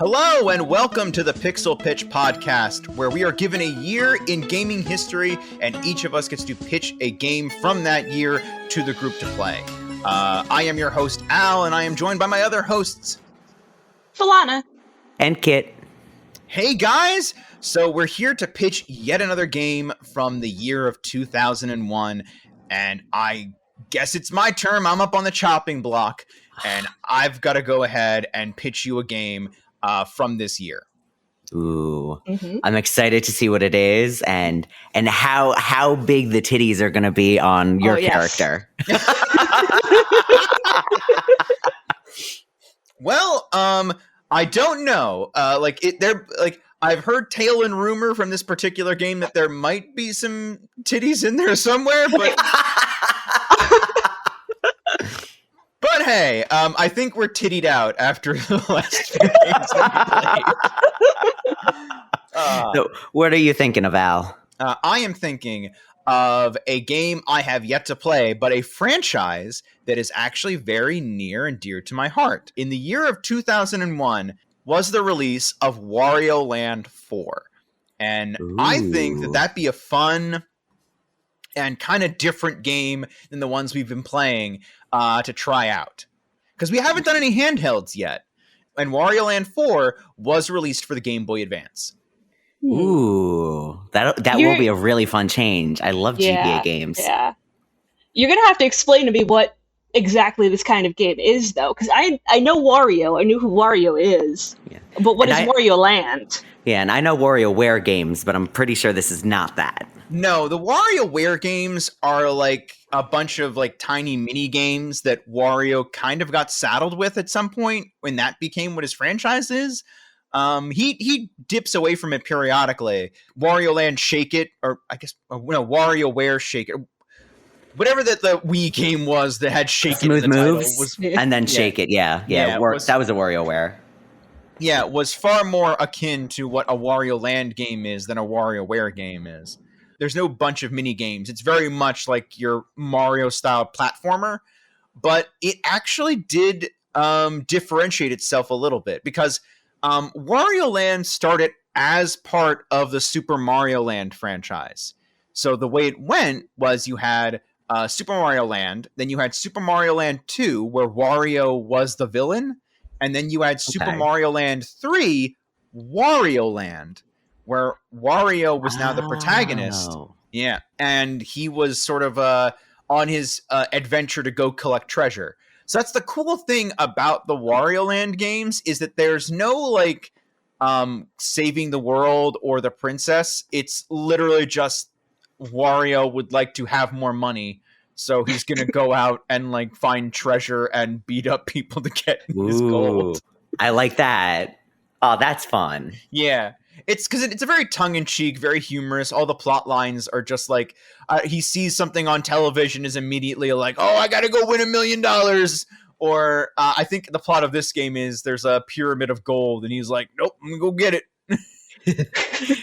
Hello and welcome to the Pixel Pitch podcast, where we are given a year in gaming history and each of us gets to pitch a game from that year to the group to play. I am your host, Al, and I am joined by my other hosts, Falana. And Kit. Hey guys! So we're here to pitch yet another game from the year of 2001, and I guess it's my turn. I'm up on the chopping block, and I've got to go ahead and pitch you a game from this year. Ooh, I'm excited to see what it is and how big the titties are going to be on your character. Well, I don't know. I've heard tale and rumor from this particular game that there might be some titties in there somewhere, but but hey, I think we're tittied out after the last few games that we played. So what are you thinking of, Al? I am thinking of a game I have yet to play, but a franchise that is actually very near and dear to my heart. In the year of 2001 was the release of Wario Land 4. And I think that that'd be a fun and kind of different game than the ones we've been playing to try out. Because we haven't done any handhelds yet. And Wario Land 4 was released for the Game Boy Advance. Ooh, that will be a really fun change. I love GBA games. Yeah. You're going to have to explain to me what exactly this kind of game is, though. Because I know Wario. I knew who Wario is. Yeah. But what is Wario Land? Yeah, and I know WarioWare games, but I'm pretty sure this is not that. No, the WarioWare games are like a bunch of like tiny mini games that Wario kind of got saddled with at some point when that became what his franchise is. He dips away from it periodically. Wario Land Shake It, or I guess WarioWare Shake It, whatever that the Wii game was that had Shake Smooth It in the moves title and then Shake It. Yeah, that was a WarioWare. Yeah, it was far more akin to what a Wario Land game is than a WarioWare game is. There's no bunch of mini games. It's very much like your Mario style platformer, but it actually did differentiate itself a little bit because Wario Land started as part of the Super Mario Land franchise. So the way it went was you had Super Mario Land, then you had Super Mario Land 2, where Wario was the villain, and then you had Super Mario Land 3, Wario Land, where Wario was now the protagonist. Yeah, and he was sort of on his adventure to go collect treasure. So that's the cool thing about the Wario Land games is that there's no like saving the world or the princess. It's literally just Wario would like to have more money, so he's gonna go out and like find treasure and beat up people to get his gold. I like that. Oh, that's fun. Yeah. It's because it's a very tongue-in-cheek, very humorous. All the plot lines are just like he sees something on television is immediately like, oh, I gotta go win $1 million. Or I think the plot of this game is there's a pyramid of gold, and he's like, nope, I'm gonna go get it.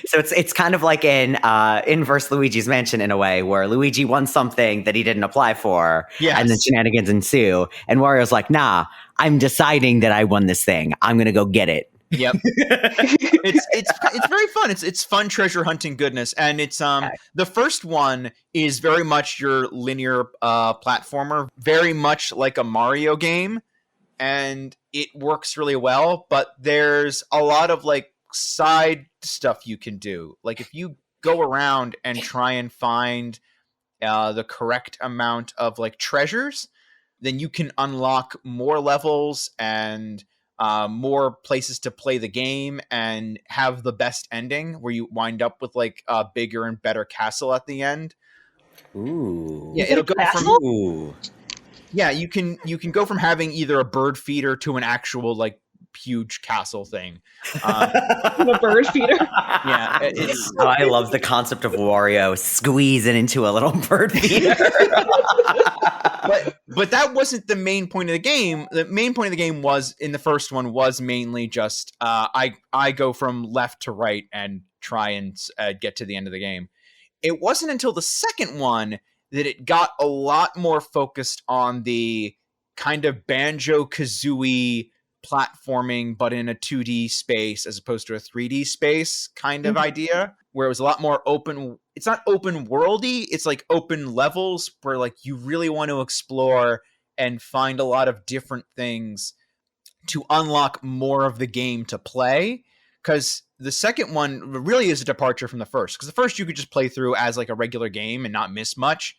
So it's kind of like in Inverse Luigi's Mansion in a way, where Luigi won something that he didn't apply for, and then shenanigans ensue. And Wario's like, nah, I'm deciding that I won this thing. I'm gonna go get it. Yep. It's very fun. It's fun treasure hunting goodness, and it's the first one is very much your linear platformer, very much like a Mario game, and it works really well. But there's a lot of like side stuff you can do. Like if you go around and try and find the correct amount of like treasures, then you can unlock more levels and more places to play the game and have the best ending where you wind up with like a bigger and better castle at the end. Ooh. Yeah, it'll go from Yeah, you can go from having either a bird feeder to an actual like huge castle thing. A bird feeder. Yeah, I love the concept of Wario squeezing into a little bird feeder. But that wasn't the main point of the game. The main point of the game was in the first one was mainly just I go from left to right and try and get to the end of the game. It wasn't until the second one that it got a lot more focused on the kind of Banjo-Kazooie platforming, but in a 2D space as opposed to a 3D space kind of idea, where it was a lot more open. It's not open worldy. It's like open levels where like you really want to explore and find a lot of different things to unlock more of the game to play. Because the second one really is a departure from the first. Because the first you could just play through as like a regular game and not miss much,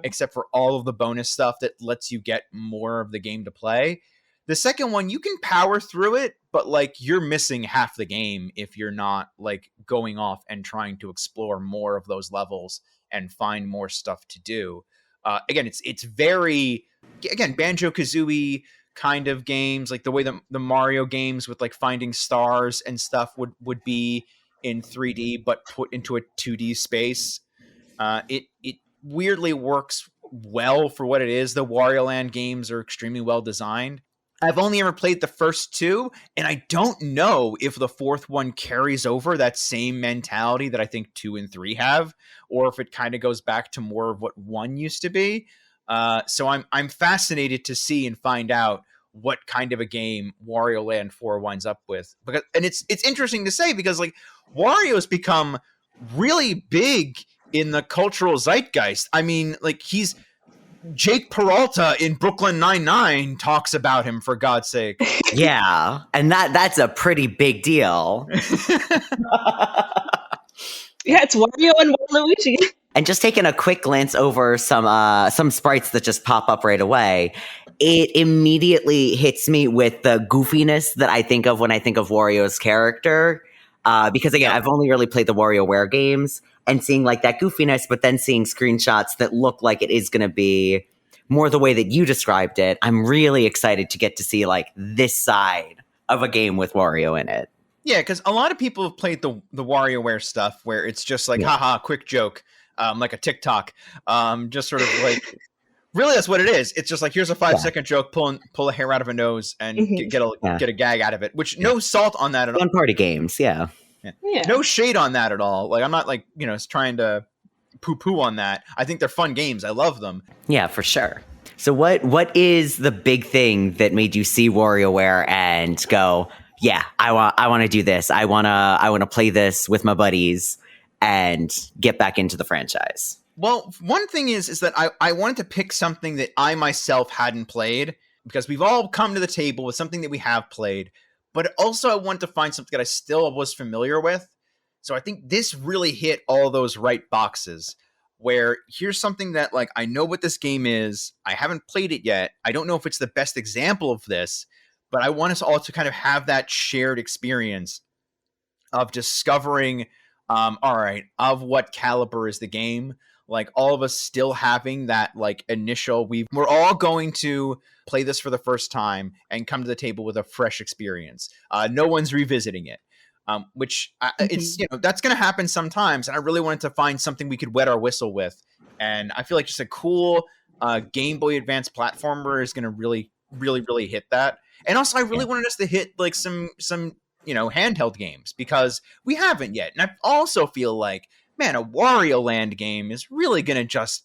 except for all of the bonus stuff that lets you get more of the game to play. The second one, you can power through it, but like you're missing half the game if you're not like going off and trying to explore more of those levels and find more stuff to do. Again, it's very, again, Banjo-Kazooie kind of games, like the way the Mario games with like finding stars and stuff would be in 3D, but put into a 2D space. It weirdly works well for what it is. The Wario Land games are extremely well designed. I've only ever played the first two, and I don't know if the fourth one carries over that same mentality that I think 2 and 3 have, or if it kind of goes back to more of what 1 used to be. So I'm fascinated to see and find out what kind of a game Wario Land 4 winds up with. And it's interesting to say because like Wario's become really big in the cultural zeitgeist. I mean, like he's Jake Peralta in Brooklyn Nine-Nine talks about him, for God's sake. Yeah, and that's a pretty big deal. Yeah, it's Wario and Luigi. And just taking a quick glance over some sprites that just pop up right away, it immediately hits me with the goofiness that I think of when I think of Wario's character. Because again, I've only really played the WarioWare games, and seeing like that goofiness, but then seeing screenshots that look like it is going to be more the way that you described it. I'm really excited to get to see like this side of a game with Wario in it. Yeah, because a lot of people have played the WarioWare stuff where it's just like, haha, quick joke, like a TikTok, just sort of like, really that's what it is. It's just like, here's a 5-second joke, pull a hair out of a nose and get a gag out of it, which no salt on that at all. Fun party games, yeah. No shade on that at all. Like I'm not like, trying to poo-poo on that. I think they're fun games. I love them. Yeah, for sure. So what is the big thing that made you see WarioWare and go, yeah, I want to do this. I want to play this with my buddies and get back into the franchise? Well, one thing is that I wanted to pick something that I myself hadn't played, because we've all come to the table with something that we have played, but also I wanted to find something that I still was familiar with. So I think this really hit all those right boxes, where here's something that like, I know what this game is. I haven't played it yet. I don't know if it's the best example of this, but I want us all to kind of have that shared experience of discovering, all right, of what caliber is the game. Like all of us still having that like initial, we're all going to play this for the first time and come to the table with a fresh experience. No one's revisiting it, which it's, that's going to happen sometimes. And I really wanted to find something we could wet our whistle with. And I feel like just a cool Game Boy Advance platformer is going to really, really, really hit that. And also I really wanted us to hit like some handheld games, because we haven't yet. And I also feel like, man, a Wario Land game is really going to just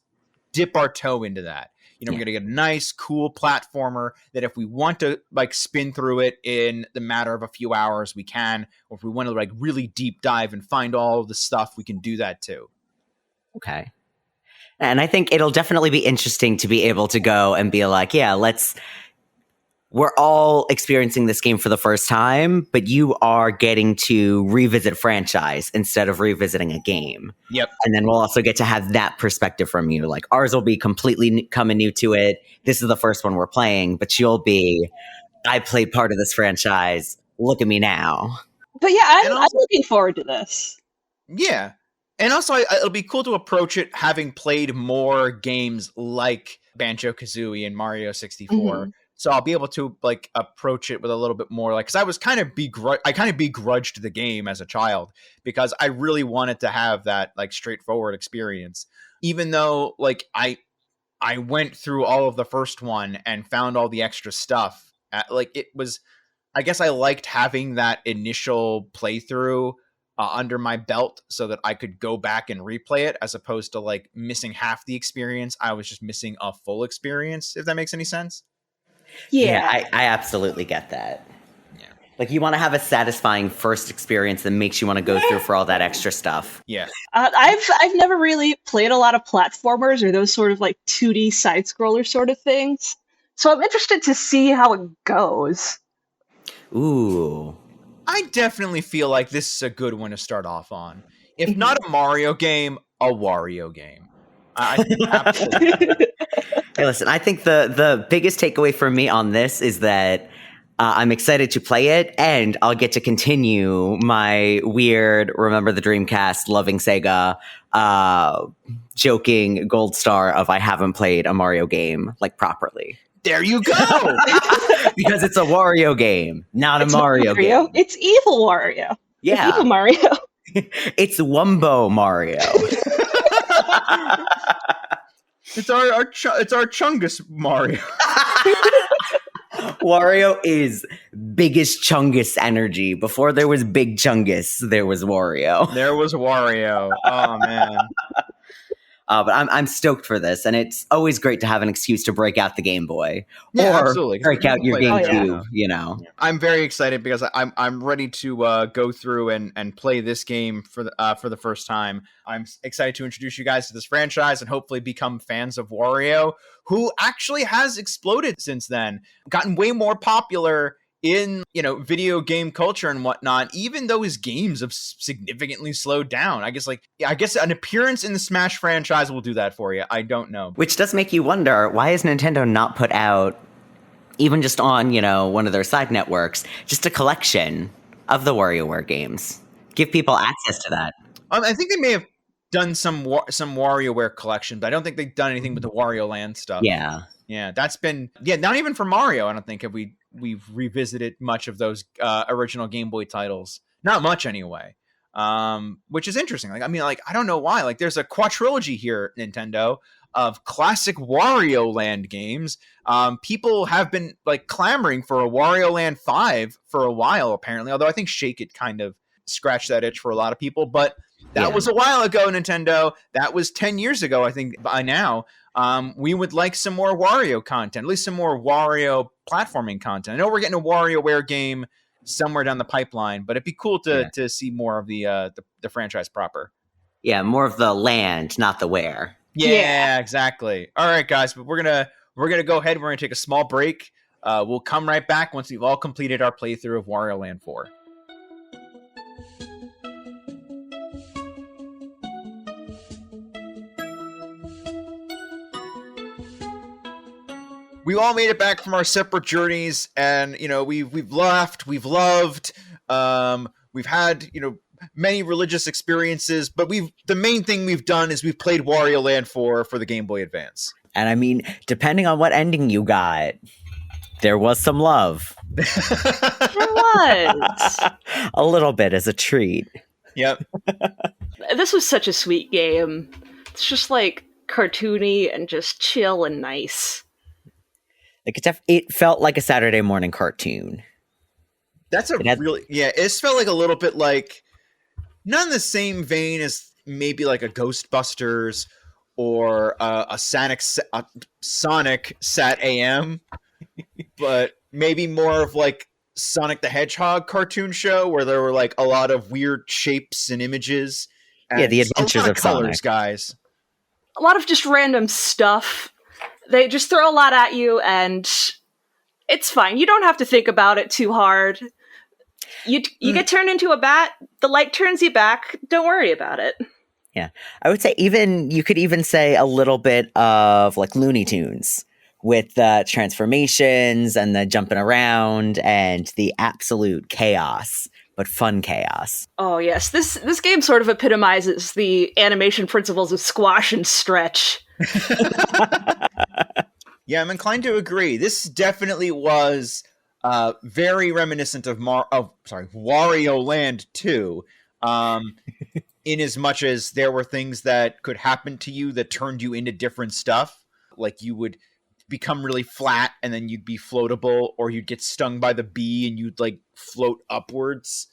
dip our toe into that. We're going to get a nice, cool platformer that if we want to like spin through it in the matter of a few hours, we can. Or if we want to like really deep dive and find all the stuff, we can do that too. Okay. And I think it'll definitely be interesting to be able to go and be like, yeah, we're all experiencing this game for the first time, but you are getting to revisit franchise instead of revisiting a game. Yep. And then we'll also get to have that perspective from you. Like ours will be completely coming new to it. This is the first one we're playing, but you'll be, I played part of this franchise. Look at me now. But yeah, I'm looking forward to this. Yeah. And also it'll be cool to approach it having played more games like Banjo-Kazooie and Mario 64. Mm-hmm. So I'll be able to like approach it with a little bit more like, because I was kind of begrudged the game as a child, because I really wanted to have that like straightforward experience, even though like I went through all of the first one and found all the extra stuff. Like it was, I guess I liked having that initial playthrough under my belt so that I could go back and replay it, as opposed to like missing half the experience. I was just missing a full experience, if that makes any sense. Yeah. I absolutely get that. Yeah. Like, you want to have a satisfying first experience that makes you want to go through for all that extra stuff. Yeah. I've never really played a lot of platformers or those sort of like 2D side scroller sort of things. So I'm interested to see how it goes. Ooh. I definitely feel like this is a good one to start off on. If not a Mario game, a Wario game. I think absolutely. Hey, listen, I think the biggest takeaway for me on this is that I'm excited to play it, and I'll get to continue my weird Remember the Dreamcast loving Sega joking gold star of I haven't played a Mario game like properly. There you go. Because it's a Wario game, not a Mario game. It's evil Wario. Yeah. It's evil Mario. It's Wumbo Mario. It's our Chungus Mario. Wario is biggest Chungus energy. Before there was Big Chungus, there was Wario. There was Wario. Oh man. But I'm stoked for this, and it's always great to have an excuse to break out the Game Boy or absolutely. break out your GameCube. You know, I'm very excited because I'm ready to go through and play this game for the first time. I'm excited to introduce you guys to this franchise and hopefully become fans of Wario, who actually has exploded since then, gotten way more popular in video game culture and whatnot, even though his games have significantly slowed down. I guess an appearance in the Smash franchise will do that for you. I don't know. Which does make you wonder, why has Nintendo not put out, even just on one of their side networks, just a collection of the WarioWare games? Give people access to that. I think they may have done some WarioWare collection, but I don't think they've done anything with the Wario Land stuff. Yeah, that's been not even for Mario. I don't think we've revisited much of those original Game Boy titles. Not much anyway. Which is interesting. I don't know why. There's a quadrilogy here, Nintendo, of classic Wario Land games. People have been clamoring for a Wario Land 5 for a while, apparently. Although I think Shake It kind of scratched that itch for a lot of people. But that was a while ago, Nintendo. That was 10 years ago, I think, by now. We would like some more Wario content, at least some more Wario platforming content. I know we're getting a WarioWare game somewhere down the pipeline, but it'd be cool to see more of the franchise proper. Yeah, more of the land, not the where. Yeah, exactly. All right, guys, but we're gonna go ahead. We're gonna take a small break. We'll come right back once we've all completed our playthrough of Wario Land 4. We all made it back from our separate journeys, and we've laughed, we've loved, we've had many religious experiences, but the main thing we've done is we've played Wario Land 4 for the Game Boy Advance. And I mean, depending on what ending you got, there was some love. There was a little bit as a treat. Yep. This was such a sweet game. It's just cartoony and just chill and nice. It felt like a Saturday morning cartoon. That's it felt like a little bit not in the same vein as maybe a Ghostbusters or a Sonic Sat AM, but maybe more of Sonic the Hedgehog cartoon show where there were a lot of weird shapes and images. And the adventures of colors, Sonic. Guys. A lot of just random stuff. They just throw a lot at you, and it's fine. You don't have to think about it too hard. You get turned into a bat, the light turns you back. Don't worry about it. Yeah. I would say you could even say a little bit of Looney Tunes with the transformations and the jumping around and the absolute chaos, but fun chaos. Oh, yes. This game sort of epitomizes the animation principles of squash and stretch. Yeah, I'm inclined to agree. This definitely was very reminiscent of Wario Land 2, in as much as there were things that could happen to you that turned you into different stuff. You would become really flat and then you'd be floatable, or you'd get stung by the bee and you'd float upwards.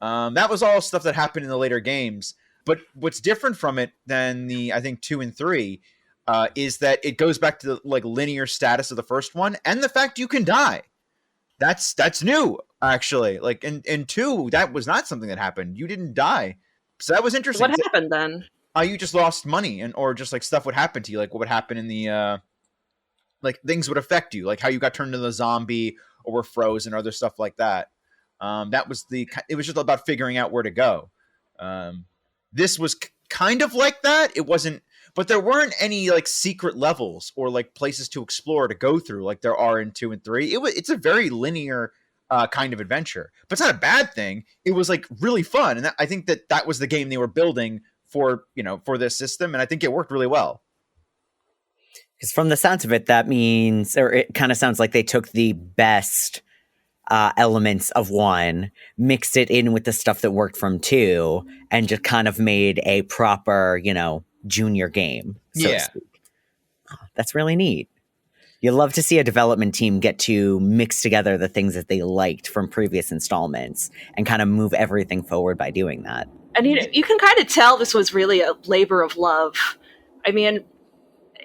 That was all stuff that happened in the later games. But what's different from it than I think 2 and 3, is that it goes back to the like linear status of the first one, and the fact you can die. That's new, actually. Like in 2, that was not something that happened. You didn't die, so that was interesting. What happened then? You just lost money, or just like stuff would happen to you, like what would happen in the like things would affect you, like how you got turned into a zombie or were frozen, or other stuff like that. It was just about figuring out where to go. This was kind of like that. It wasn't, but there weren't any like secret levels or like places to explore to go through like there are in 2 and 3. It's a very linear kind of adventure, but it's not a bad thing. It was like really fun, and I think that was the game they were building for this system, and I think it worked really well. Because from the sounds of it, that means, or it kind of sounds like they took the best elements of 1, mixed it in with the stuff that worked from 2, and just kind of made a proper, junior game, so to speak. Oh, that's really neat. You love to see a development team get to mix together the things that they liked from previous installments and kind of move everything forward by doing that. And you can kind of tell this was really a labor of love. I mean,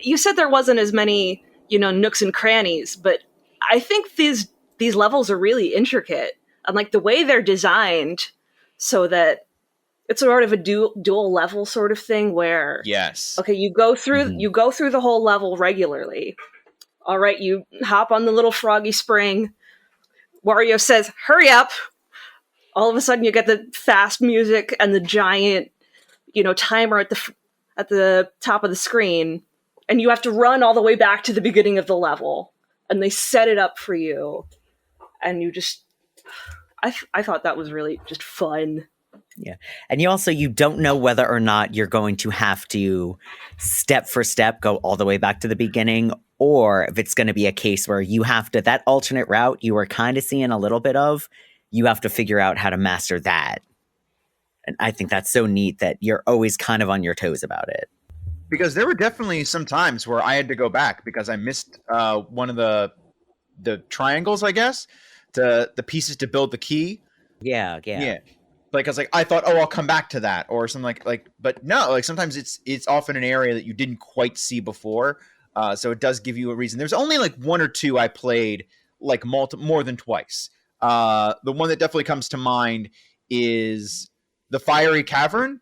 you said there wasn't as many, nooks and crannies, but I think these levels are really intricate. And like the way they're designed so that it's sort of a dual level sort of thing where, yes, okay, you go through the whole level regularly. All right, you hop on the little froggy spring. Wario says, "Hurry up." All of a sudden you get the fast music and the giant, timer at the top of the screen, and you have to run all the way back to the beginning of the level, and they set it up for you. And you just, I thought that was really just fun. Yeah. And you don't know whether or not you're going to have to step for step go all the way back to the beginning, or if it's going to be a case where you have to, that alternate route you were kind of seeing a little bit of, you have to figure out how to master that. And I think that's so neat that you're always kind of on your toes about it. Because there were definitely some times where I had to go back because I missed one of the triangles, I guess, the pieces to build the key. Yeah. Like I thought, I'll come back to that or something like, but no, like sometimes it's often an area that you didn't quite see before, so it does give you a reason. There's only like 1 or 2 I played like more than twice. The one that definitely comes to mind is the Fiery Cavern.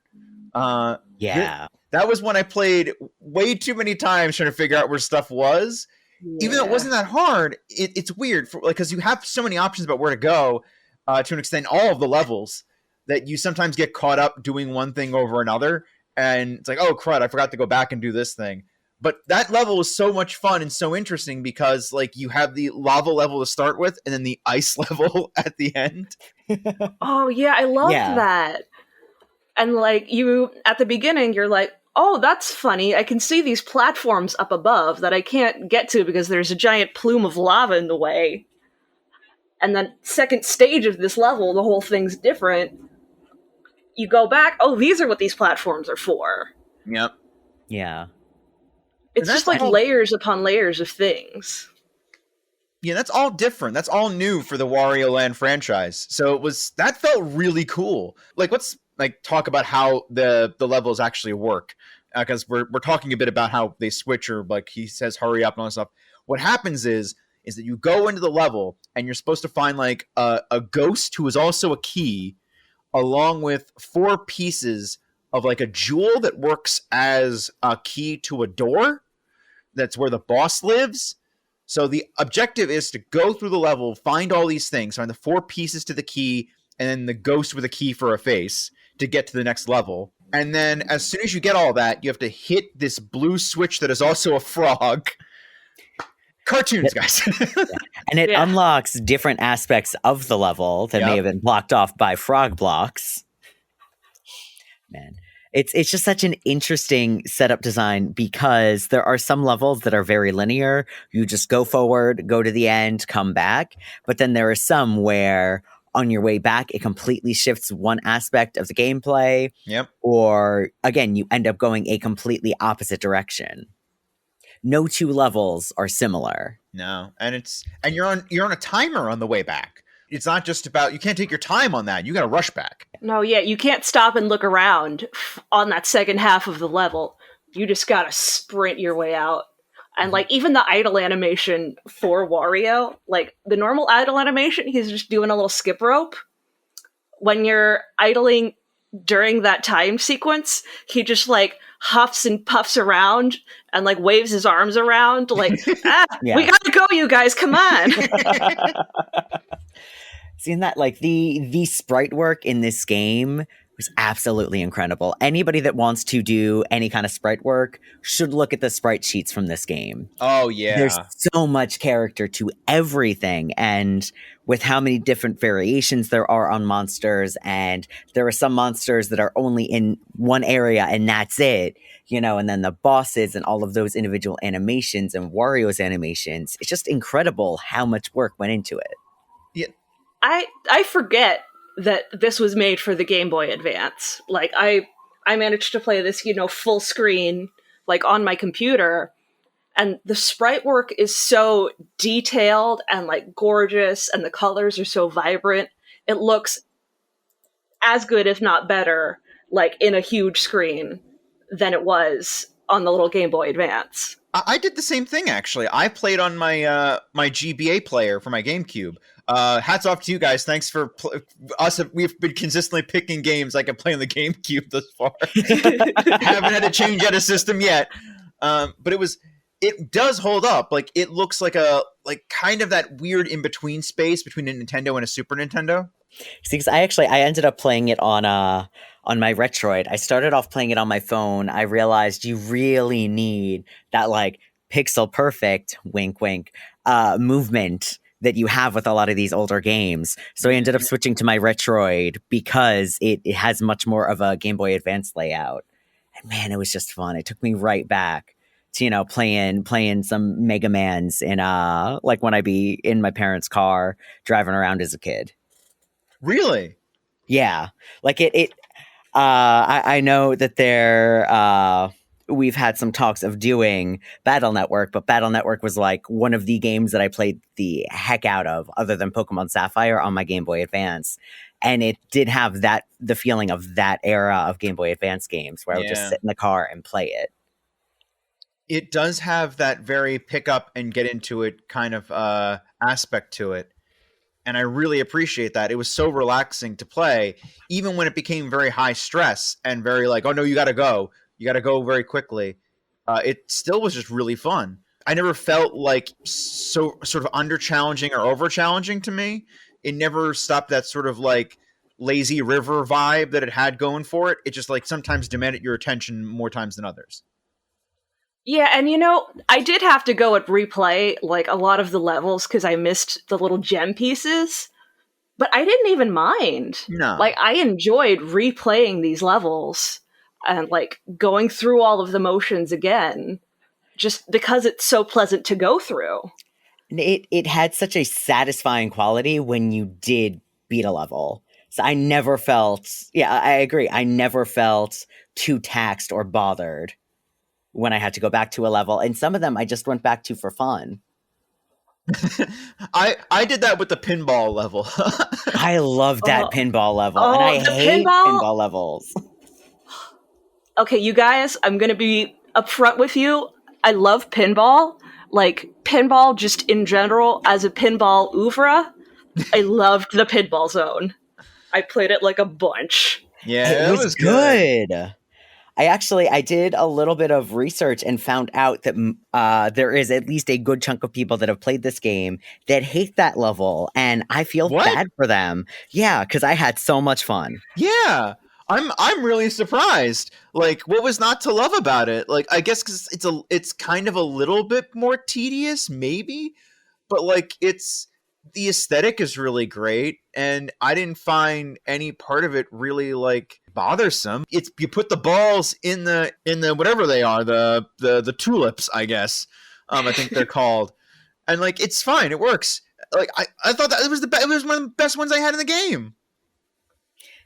Yeah. That was one I played way too many times trying to figure out where stuff was. Yeah. Even though it wasn't that hard, it's weird because you have so many options about where to go to an extent, all of the levels, that you sometimes get caught up doing one thing over another. And it's like, oh, crud, I forgot to go back and do this thing. But that level was so much fun and so interesting because like you have the lava level to start with and then the ice level at the end. Oh, yeah, I loved that. And like at the beginning, you're like, oh, that's funny. I can see these platforms up above that I can't get to because there's a giant plume of lava in the way. And then second stage of this level, the whole thing's different. You go back, oh, these are what these platforms are for. Yep. Yeah. It's just like layers upon layers of things. Yeah, that's all different. That's all new for the Wario Land franchise. So that felt really cool. Like, let's talk about how the levels actually work, because we're talking a bit about how they switch, or like he says hurry up and all that stuff. What happens is that you go into the level and you're supposed to find like a ghost who is also a key, along with 4 pieces of like a jewel that works as a key to a door. That's where the boss lives. So the objective is to go through the level, find all these things, find the 4 pieces to the key, and then the ghost with a key for a face to get to the next level. And then as soon as you get all that, you have to hit this blue switch that is also a frog. Cartoons, guys. And it unlocks different aspects of the level that may have been blocked off by frog blocks. Man, it's just such an interesting setup design, because there are some levels that are very linear. You just go forward, go to the end, come back. But then there are some where on your way back, it completely shifts one aspect of the gameplay. Yep. Or again, you end up going a completely opposite direction. No 2 levels are similar. No, and you're on a timer on the way back. It's not just about, you can't take your time on that. You got to rush back. No, yeah, you can't stop and look around on that second half of the level. you just gotta sprint your way out. And like even the idle animation for Wario, like the normal idle animation, he's just doing a little skip rope. When you're idling during that time sequence, he just like huffs and puffs around and like waves his arms around like, we gotta go, you guys, come on. Seeing that, like the sprite work in this game was absolutely incredible. Anybody that wants to do any kind of sprite work should look at the sprite sheets from this game. Oh yeah. There's so much character to everything, and with how many different variations there are on monsters, and there are some monsters that are only in one area and that's it, and then the bosses and all of those individual animations and Wario's animations. It's just incredible how much work went into it. Yeah. I forget that this was made for the Game Boy Advance. Like I managed to play this, full screen, like on my computer, and the sprite work is so detailed and like gorgeous, and the colors are so vibrant. It looks as good, if not better, like in a huge screen than it was on the little Game Boy Advance. I did the same thing, actually. I played on my my GBA player for my GameCube. Hats off to you guys. Thanks for us. We've been consistently picking games I can play on the GameCube thus far. Haven't had to change out a system yet. But it does hold up. Like it looks like kind of that weird in between space between a Nintendo and a Super Nintendo. See, because I ended up playing it on my Retroid. I started off playing it on my phone. I realized you really need that like pixel perfect wink wink movement that you have with a lot of these older games. So I ended up switching to my Retroid because it has much more of a Game Boy Advance layout. And man, it was just fun. It took me right back to, playing some Mega Mans in like when I'd be in my parents' car driving around as a kid. Really? Yeah. Like I know that we've had some talks of doing Battle Network, but Battle Network was like one of the games that I played the heck out of, other than Pokemon Sapphire, on my Game Boy Advance. And it did have the feeling of that era of Game Boy Advance games where I would just sit in the car and play it. It does have that very pick up and get into it kind of aspect to it. And I really appreciate that. It was so relaxing to play, even when it became very high stress and very like, oh no, you got to go. You got to go very quickly. It still was just really fun. I never felt like so sort of under challenging or over challenging to me. It never stopped that sort of like lazy river vibe that it had going for it. It just like sometimes demanded your attention more times than others. Yeah, and I did have to go and replay like a lot of the levels because I missed the little gem pieces, but I didn't even mind. No. Like I enjoyed replaying these levels and like going through all of the motions again, just because it's so pleasant to go through. It had such a satisfying quality when you did beat a level. So I never felt, I agree, I never felt too taxed or bothered when I had to go back to a level. And some of them I just went back to for fun. I did that with the pinball level. I love that pinball level. And I hate pinball levels. Okay, you guys, I'm going to be upfront with you. I love pinball. Like, pinball just in general, as a pinball oeuvre, I loved the Pinball Zone. I played it like a bunch. Yeah, it was good. I did a little bit of research and found out that there is at least a good chunk of people that have played this game that hate that level, and I feel bad for them. Yeah, because I had so much fun. Yeah, I'm really surprised. Like, what was not to love about it? Like, I guess because it's kind of a little bit more tedious, maybe, but like the aesthetic is really great, and I didn't find any part of it really like bothersome. It's you put the balls in the whatever they are, the tulips, I guess. I think they're called, and like it's fine, it works. Like I thought that it was it was one of the best ones I had in the game.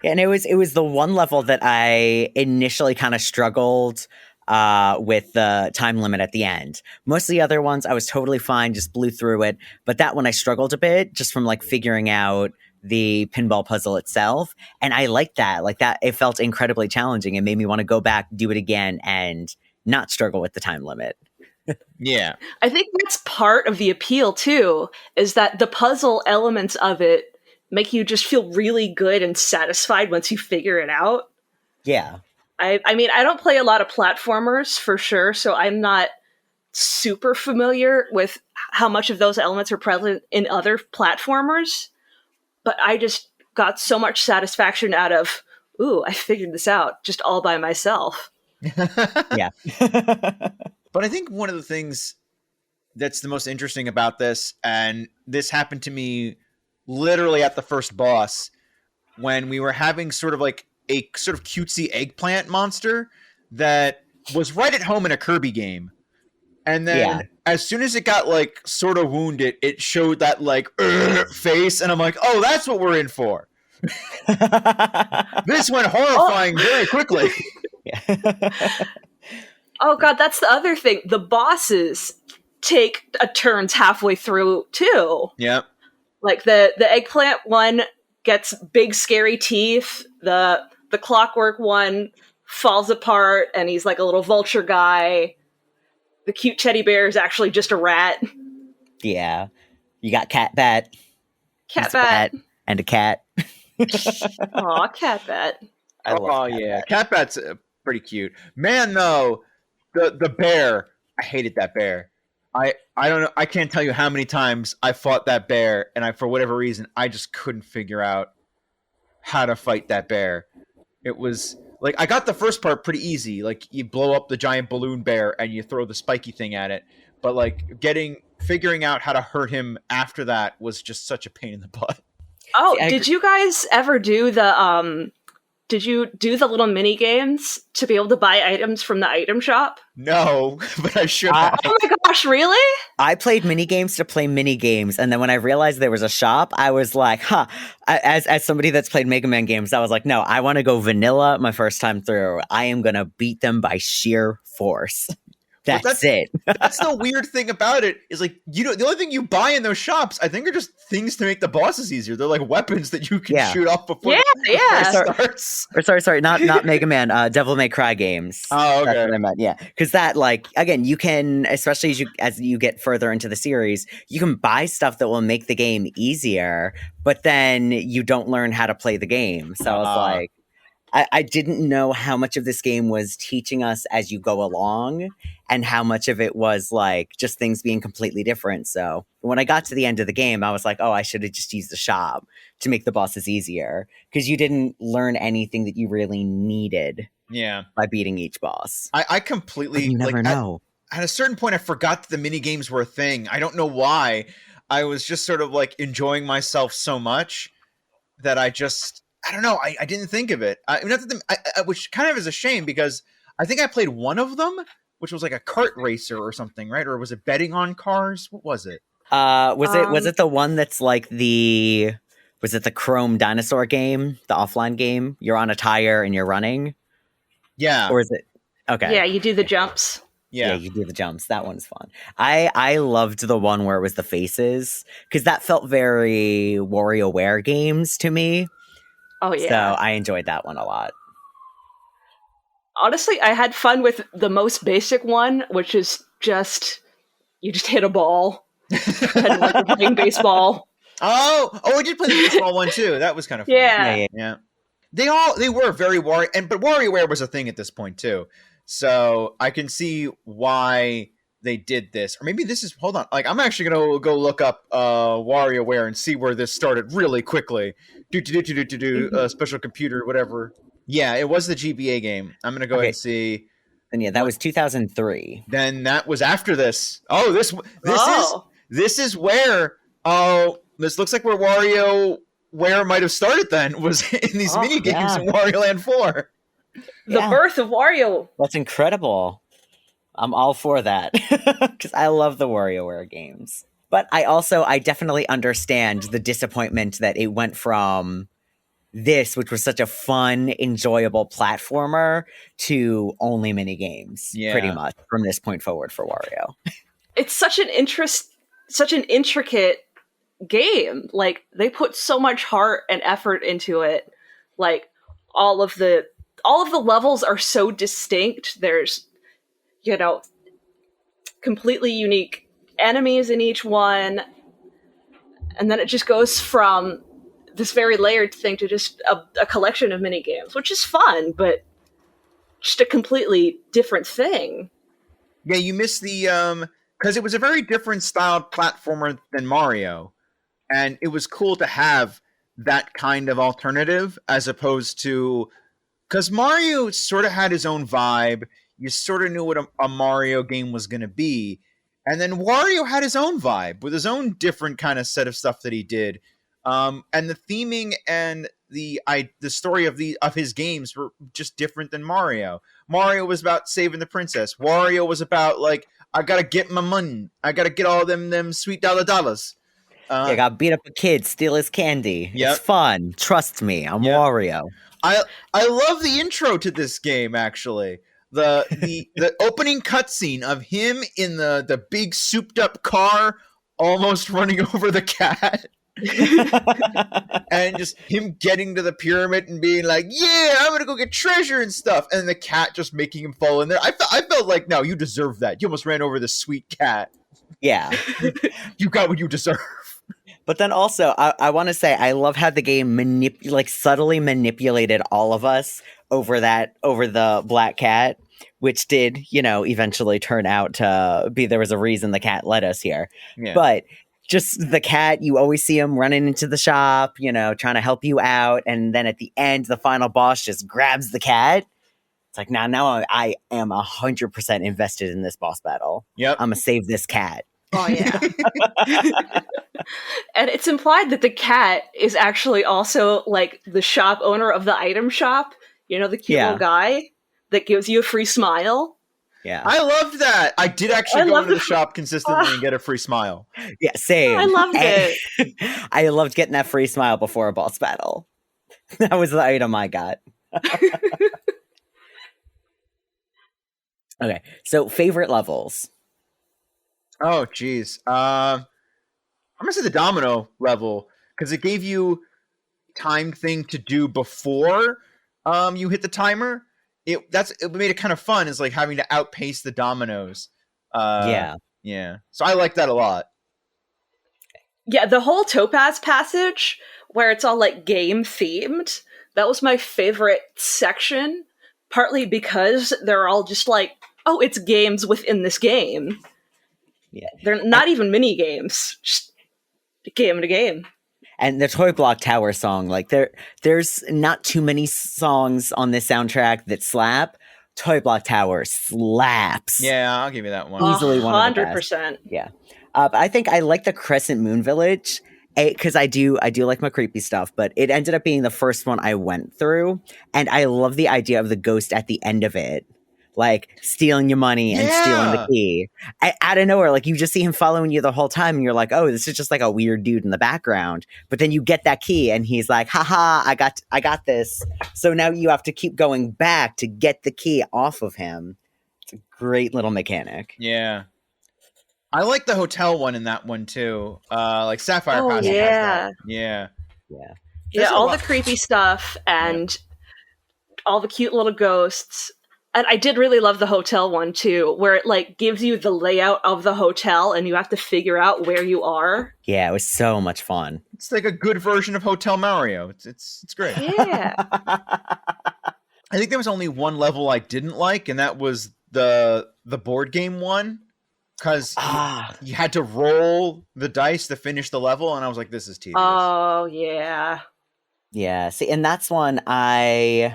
Yeah, and it was the one level that I initially kind of struggled with the time limit at the end. Most of the other ones I was totally fine, just blew through it. But that one I struggled a bit just from like figuring out the pinball puzzle itself. And I liked that. Like that, it felt incredibly challenging and made me want to go back, do it again, and not struggle with the time limit. Yeah. I think that's part of the appeal too, is that the puzzle elements of it make you just feel really good and satisfied once you figure it out. Yeah. I mean, I don't play a lot of platformers for sure, so I'm not super familiar with how much of those elements are present in other platformers, but I just got so much satisfaction out of, ooh, I figured this out just all by myself. Yeah. But I think one of the things that's the most interesting about this, and this happened to me literally at the first boss, when we were having sort of like a sort of cutesy eggplant monster that was right at home in a Kirby game. And then as soon as it got like sort of wounded, it showed that like face. And I'm like, oh, that's what we're in for. This went horrifying very quickly. Oh god, that's the other thing. The bosses take a turns halfway through too. Yep. Like the eggplant one gets big scary teeth. The clockwork one falls apart and he's like a little vulture guy. The cute teddy bear is actually just a rat. Yeah. You got Cat Bat. Cat Bat. And a cat. Aw, Cat Bat. Oh yeah. Cat Bat's pretty cute. Man, though, the bear, I hated that bear. I don't know. I can't tell you how many times I fought that bear, and for whatever reason, I just couldn't figure out how to fight that bear. It was like, I got the first part pretty easy. Like, you blow up the giant balloon bear and you throw the spiky thing at it. But like figuring out how to hurt him after that was just such a pain in the butt. Oh, did you guys ever do the little mini games to be able to buy items from the item shop? No, but I should have. Oh my gosh, really? I played mini games to play mini games, and then when I realized there was a shop, I was like, huh. As somebody that's played Mega Man games, I was like, no, I want to go vanilla my first time through. I am going to beat them by sheer force. That's it. That's the weird thing about it, is like, the only thing you buy in those shops, I think, are just things to make the bosses easier. They're like weapons that you can shoot off before it starts. Sorry, not Mega Man, Devil May Cry games. Oh, okay. That's what I meant, yeah. Because that, like, again, you can, especially as you get further into the series, you can buy stuff that will make the game easier, but then you don't learn how to play the game. So I was like, I didn't know how much of this game was teaching us as you go along and how much of it was like just things being completely different. So when I got to the end of the game, I was like, oh, I should have just used the shop to make the bosses easier, because you didn't learn anything that you really needed by beating each boss. I completely... But you never know. At a certain point, I forgot that the mini games were a thing. I don't know why. I was just sort of like enjoying myself so much that I don't know. I didn't think of it. Which kind of is a shame, because I think I played one of them, which was like a kart racer or something, right? Or was it betting on cars? What was it? Was it the one that's like was it the Chrome dinosaur game, the offline game? You're on a tire and you're running? Yeah. Or is it? Okay. Yeah, you do the jumps. Yeah, you do the jumps. That one's fun. I loved the one where it was the faces, because that felt very WarioWare games to me. Oh, yeah. So I enjoyed that one a lot. Honestly, I had fun with the most basic one, which is you just hit a ball. And like you're playing baseball. Oh, I did play the baseball one too. That was kind of fun. Yeah. They were very but WarioWare was a thing at this point too. So I can see why they did this. Or maybe this is, hold on. Like, I'm actually going to go look up WarioWare and see where this started really quickly. Special computer, whatever. Yeah, it was the GBA game. I'm going to go ahead and see. And yeah, that was 2003. Then that was after this. Oh, this is where, this looks like where WarioWare might have started then, was in these mini games in Wario Land 4. The birth of Wario. That's incredible. I'm all for that, because I love the WarioWare games. But I definitely understand the disappointment that it went from this, which was such a fun, enjoyable platformer, to only mini games, pretty much, from this point forward for Wario. It's such an intricate game. Like, they put so much heart and effort into it. Like, all of the levels are so distinct. completely unique enemies in each one. And then it just goes from this very layered thing to just a collection of mini games, which is fun, but just a completely different thing. Yeah, you miss the because it was a very different styled platformer than Mario, and it was cool to have that kind of alternative as opposed to because Mario sort of had his own vibe. You sort of knew what a Mario game was going to be, and then Wario had his own vibe with his own different kind of set of stuff that he did, and the theming and the story of his games were just different than Mario. Mario was about saving the princess. Wario was about like I gotta get my money. I gotta get all them sweet dollars. I got beat up a kid, steal his candy. Yep. It's fun. Trust me, I'm Wario. I love the intro to this game actually. The opening cutscene of him in the big souped up car almost running over the cat. And just him getting to the pyramid and being like, yeah, I'm gonna go get treasure and stuff, and the cat just making him fall in there. I felt like, no, you deserve that. You almost ran over the sweet cat. Yeah. You got what you deserve. But then also, I want to say, I love how the game subtly manipulated all of us over the black cat, which did, eventually turn out to be, there was a reason the cat led us here. Yeah. But just the cat, you always see him running into the shop, trying to help you out. And then at the end, the final boss just grabs the cat. It's like, now I am 100% invested in this boss battle. Yep. I'm going to save this cat. Oh, yeah. And it's implied that the cat is actually also like the shop owner of the item shop. The cute little guy that gives you a free smile. Yeah. I loved that. I did actually go into the shop consistently and get a free smile. Yeah, same. I loved it. I loved getting that free smile before a boss battle. That was the item I got. Okay, so favorite levels. Oh, geez. I'm going to say the domino level, because it gave you timed thing to do before you hit the timer. It made it kind of fun, is like having to outpace the dominoes. Yeah. So I like that a lot. Yeah, the whole Topaz passage, where it's all like game themed, that was my favorite section, partly because they're all just like, oh, it's games within this game. Yeah. They're not even mini games, just game to game. And the Toy Block Tower song, like there's not too many songs on this soundtrack that slap. Toy Block Tower slaps. Yeah, I'll give you that one. Easily 100%. Yeah. But I think I like the Crescent Moon Village because I do like my creepy stuff, but it ended up being the first one I went through. And I love the idea of the ghost at the end of it. Like stealing your money and stealing the key out of nowhere. Like you just see him following you the whole time and you're like, oh, this is just like a weird dude in the background. But then you get that key and he's like, haha, I got this. So now you have to keep going back to get the key off of him. It's a great little mechanic. Yeah. I like the hotel one in that one too. Like Sapphire Pass. Yeah. Yeah. Yeah, all the creepy stuff and all the cute little ghosts. And I did really love the hotel one too, where it like gives you the layout of the hotel and you have to figure out where you are. Yeah, it was so much fun. It's like a good version of Hotel Mario. It's great. Yeah. I think there was only one level I didn't like, and that was the board game one. Because you had to roll the dice to finish the level, and I was like, this is tedious. Oh, yeah. Yeah, see, and that's one I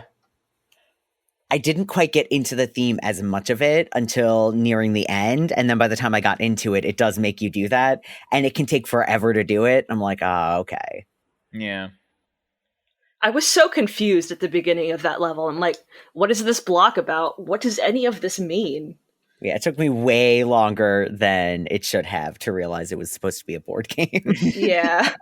didn't quite get into the theme as much of it until nearing the end. And then by the time I got into it, it does make you do that. And it can take forever to do it. I'm like, okay. Yeah. I was so confused at the beginning of that level. I'm like, what is this block about? What does any of this mean? Yeah, it took me way longer than it should have to realize it was supposed to be a board game. Yeah.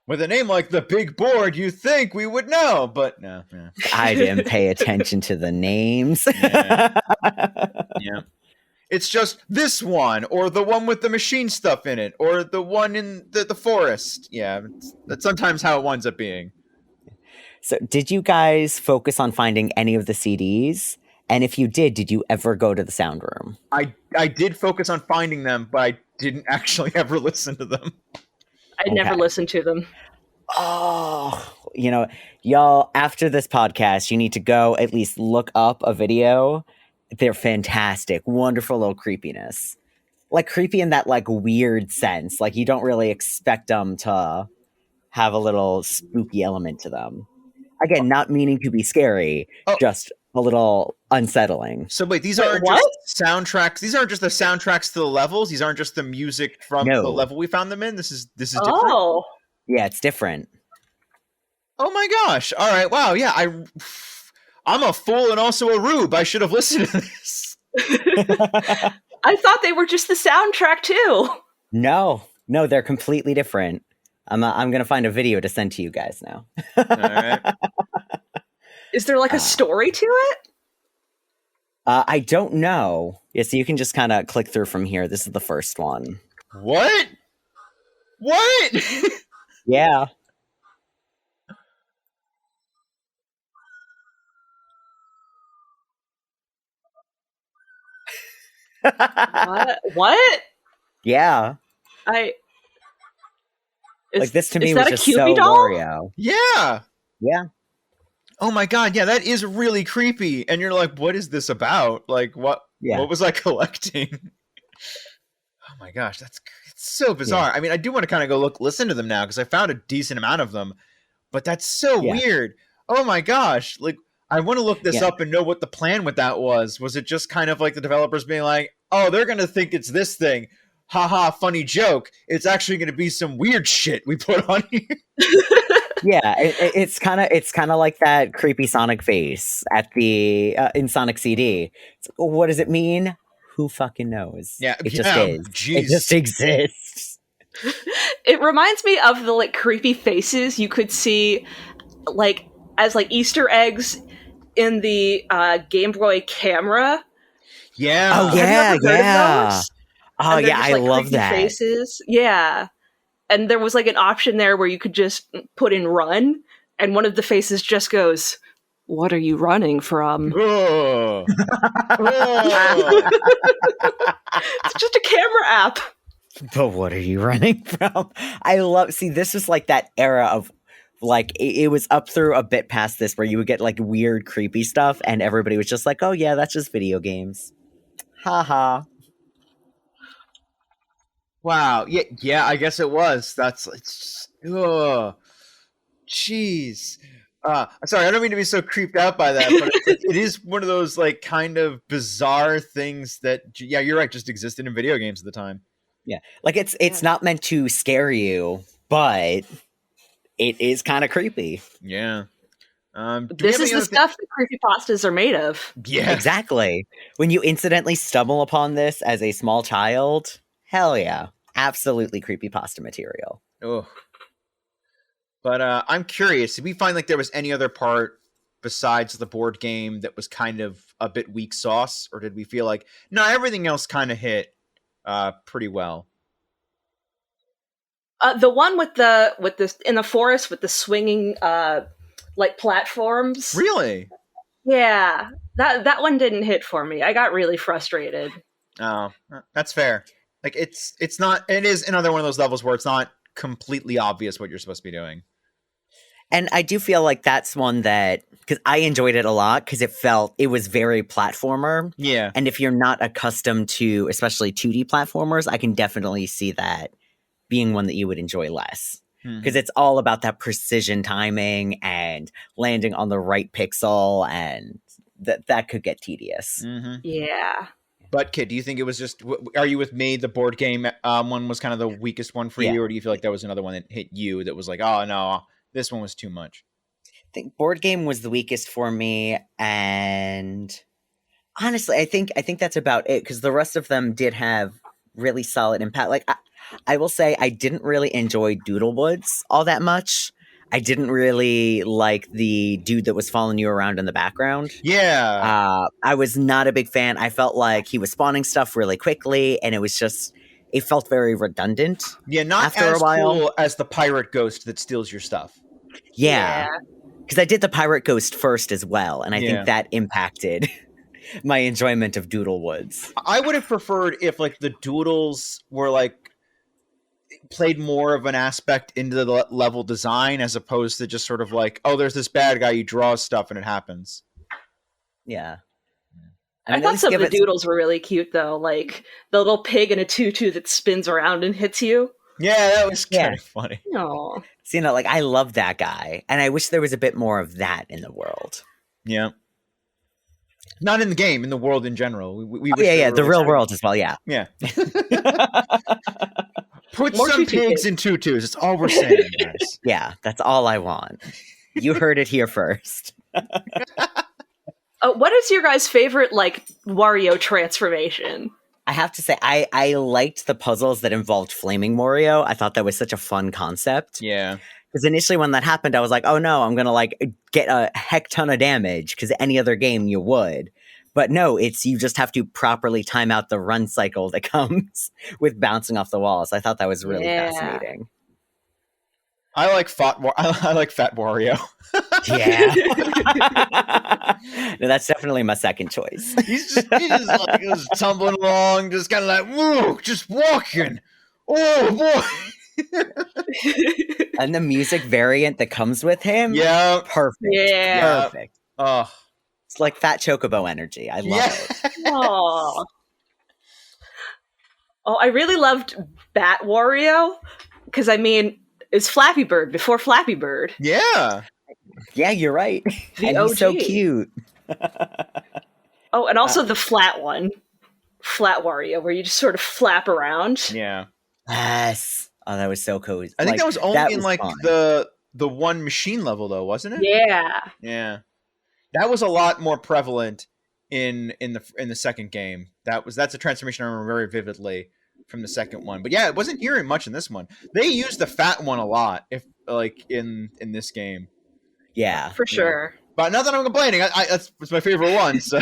With a name like the Big Board, you think we would know, but no. Yeah. I didn't pay attention to the names. Yeah. It's just this one, or the one with the machine stuff in it, or the one in the forest. Yeah, that's sometimes how it winds up being. So did you guys focus on finding any of the CDs? And if you did you ever go to the sound room? I did focus on finding them, but I didn't actually ever listen to them. I never listened to them. Oh, y'all, after this podcast, you need to go at least look up a video. They're fantastic. Wonderful little creepiness. Like creepy in that like weird sense. Like you don't really expect them to have a little spooky element to them. Again, not meaning to be scary, just a little unsettling. So wait, these aren't just soundtracks. These aren't just the soundtracks to the levels. These aren't just the music from the level we found them in. This is different. Oh, yeah, it's different. Oh my gosh! All right, wow, yeah. I'm a fool and also a rube. I should have listened to this. I thought they were just the soundtrack too. No, they're completely different. I'm gonna find a video to send to you guys now. All right. Is there like a story to it? I don't know. Yeah, so you can just kind of click through from here. This is the first one. What? Yeah. What? Yeah. This to me was just so doll? Wario. Yeah. Yeah. Oh my god, yeah, that is really creepy. And you're like, what is this about? Like, what was I collecting? Oh my gosh, it's so bizarre. Yeah. I mean, I do want to kind of go listen to them now because I found a decent amount of them, but that's so weird. Oh my gosh, like I want to look this up and know what the plan with that was. Was it just kind of like the developers being like, oh, they're going to think it's this thing. Haha, funny joke. It's actually going to be some weird shit we put on here. Yeah, it's kind of like that creepy Sonic face at the in Sonic CD. What does it mean? Who fucking knows? Yeah, it just is. Geez. It just exists. It reminds me of the like creepy faces you could see, like as like Easter eggs in the Game Boy camera. Yeah. Oh yeah, yeah. Oh yeah, just, I love that. Faces. Yeah. And there was like an option there where you could just put in run, and one of the faces just goes, "What are you running from?" Oh. It's just a camera app. But what are you running from? This is like that era of like, it was up through a bit past this where you would get like weird, creepy stuff, and everybody was just like, oh yeah, that's just video games. Haha. Wow. Yeah, I guess it was. Oh, jeez. Sorry, I don't mean to be so creeped out by that, but it is one of those like kind of bizarre things that, yeah, you're right, just existed in video games at the time. Yeah, like it's not meant to scare you, but it is kind of creepy. Yeah. This is the stuff that creepypastas are made of. Yeah, exactly. When you incidentally stumble upon this as a small child. Hell yeah. Absolutely creepypasta material. Oh. But I'm curious, did we find like there was any other part besides the board game that was kind of a bit weak sauce? Or did we feel like, no, everything else kind of hit pretty well? The one with the in the forest with the swinging like platforms. Really? Yeah. That one didn't hit for me. I got really frustrated. Oh, that's fair. Like it is another one of those levels where it's not completely obvious what you're supposed to be doing. And I do feel like that's one that, because I enjoyed it a lot because it was very platformer. Yeah. And if you're not accustomed to, especially 2D platformers, I can definitely see that being one that you would enjoy less. Because it's all about that precision timing and landing on the right pixel, and that could get tedious. Mm-hmm. Yeah. But Kid, do you think it was just? Are you with me? The board game one was kind of the weakest one for you, or do you feel like that was another one that hit you that was like, oh no, this one was too much? I think board game was the weakest for me, and honestly, I think that's about it because the rest of them did have really solid impact. Like I will say, I didn't really enjoy Doodlewoods all that much. I didn't really like the dude that was following you around in the background. Yeah. I was not a big fan. I felt like he was spawning stuff really quickly, and it felt very redundant. Yeah, not after as a while. Cool as the pirate ghost that steals your stuff. Yeah. Because I did the pirate ghost first as well, and I think that impacted. my enjoyment of Doodle Woods. I would have preferred if like the doodles were like played more of an aspect into the level design as opposed to just sort of like, oh, there's this bad guy, you draw stuff and it happens. Yeah. I thought some of the doodles were really cute, though. Like the little pig in a tutu that spins around and hits you. Yeah, that was kind of funny. No. So, like, I love that guy. And I wish there was a bit more of that in the world. Yeah. Not in the game, in the world in general. We the real world as well, yeah. Yeah. Put more some pigs in tutus. It's all we're saying, guys. Yeah, that's all I want. You heard it here first. What is your guys' favorite, like, Wario transformation? I have to say, I liked the puzzles that involved flaming Wario. I thought that was such a fun concept. Yeah. Because initially when that happened, I was like, oh no, I'm going to, like, get a heck ton of damage, because any other game you would. But no, you just have to properly time out the run cycle that comes with bouncing off the walls. I thought that was really fascinating. I like Fat Wario. Yeah. No, that's definitely my second choice. He's just like tumbling along, just kind of like, whoa, just walking. Oh boy. And the music variant that comes with him. Yeah. Perfect. Yeah. Perfect. Oh. It's like Fat Chocobo energy. I love it. Oh, I really loved Bat Wario. Because, I mean, it's Flappy Bird before Flappy Bird. Yeah. Yeah, you're right. And he's so cute. Oh, and also the flat one. Flat Wario, where you just sort of flap around. Yeah. Yes. Oh, that was so cool. I think that was only in like fun. the one machine level though, wasn't it? Yeah. Yeah. That was a lot more prevalent in the second game. That's a transformation I remember very vividly from the second one. But yeah, it wasn't hearing much in this one. They used the fat one a lot, if like in this game. Yeah, for sure. But not that I'm complaining. That's my favorite one. So.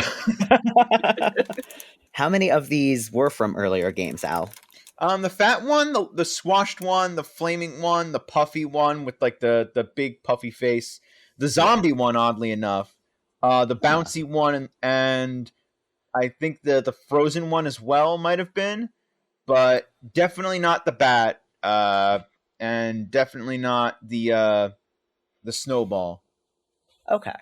How many of these were from earlier games, Al? The fat one, the swashed one, the flaming one, the puffy one with like the big puffy face, the zombie one, oddly enough, the bouncy one, and I think the frozen one as well might have been, but definitely not the bat, and definitely not the snowball. Okay.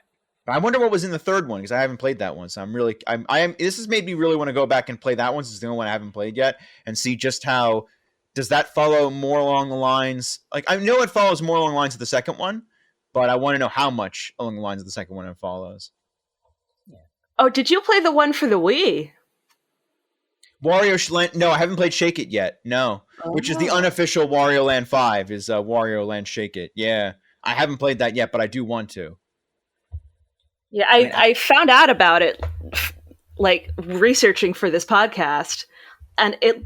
I wonder what was in the third one because I haven't played that one. So this has made me really want to go back and play that one. Since it's the only one I haven't played yet, and see just how does that follow more along the lines. Like I know it follows more along the lines of the second one, but I want to know how much along the lines of the second one it follows. Yeah. Oh, did you play the one for the Wii? Wario Land? No, I haven't played Shake It yet. No, which is the unofficial Wario Land 5 is Wario Land Shake It. Yeah, I haven't played that yet, but I do want to. Yeah, I found out about it, like, researching for this podcast, and it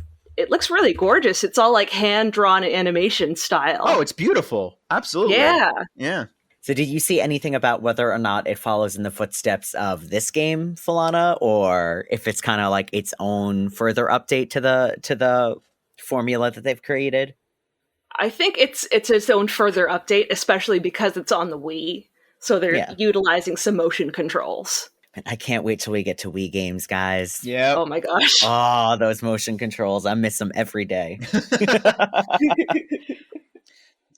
looks really gorgeous. It's all, like, hand-drawn animation style. Oh, it's beautiful. Absolutely. Yeah. So did you see anything about whether or not it follows in the footsteps of this game, Falana, or if it's kind of like its own further update to the formula that they've created? I think it's its own further update, especially because it's on the Wii. So they're utilizing some motion controls. And I can't wait till we get to Wii games, guys. Yeah. Oh my gosh. Oh, those motion controls. I miss them every day.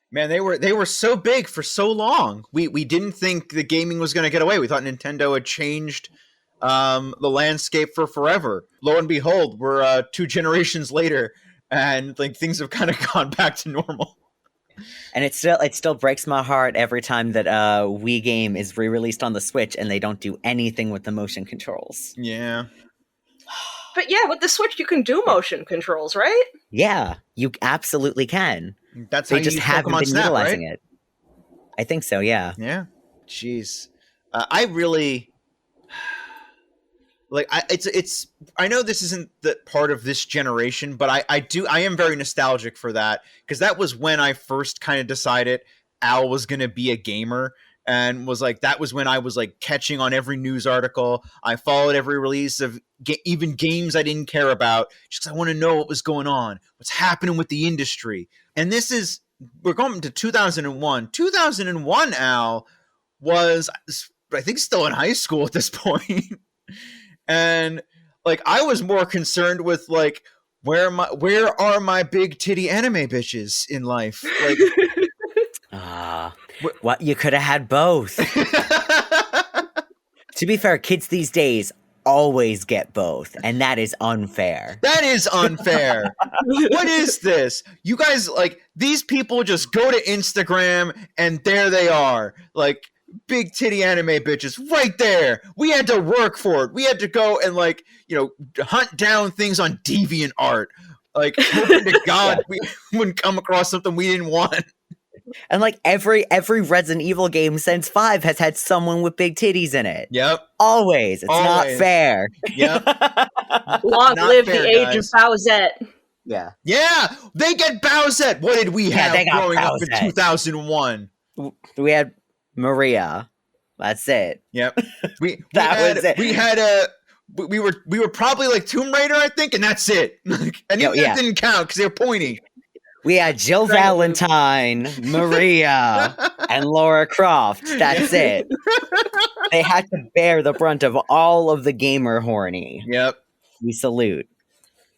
Man, they were so big for so long. We didn't think the gaming was going to get away. We thought Nintendo had changed the landscape for forever. Lo and behold, we're 2 generations later, and like things have kind of gone back to normal. And it still breaks my heart every time that a Wii game is re-released on the Switch and they don't do anything with the motion controls. Yeah. But yeah, with the Switch you can do motion controls, right? Yeah, you absolutely can. That's they how just you haven't Pokemon been Snap, utilizing right? it. I think so, yeah. Yeah. Jeez. I really like it's I know this isn't the part of this generation, but I am very nostalgic for that because that was when I first kind of decided Al was going to be a gamer and was like that was when I was like catching on every news article. I followed every release of even games I didn't care about just because I want to know what was going on, what's happening with the industry. And we're going to 2001. 2001 Al was I think still in high school at this point. And like I was more concerned with like where are my big titty anime bitches in life? Like what you could have had both. To be fair, kids these days always get both, and that is unfair. That is unfair. What is this? You guys, like, these people just go to Instagram and there they are. Like, big titty anime bitches right there. We had to work for it. We had to go and, like, you know, hunt down things on DeviantArt. Like, hoping to God we wouldn't come across something we didn't want. And like every Resident Evil game since 5 has had someone with big titties in it. Yep. Always. It's not fair. Yep. Long live the age of Bowsette. Yeah. Yeah. They get Bowsette. What did we have growing up in 2001? We had Maria. That's it. Yep. Was it. We were probably like Tomb Raider, I think, and that's it. And even that didn't count because they were pointy. We had Jill Valentine, Maria, and Laura Croft. That's it. They had to bear the brunt of all of the gamer horny. Yep. We salute.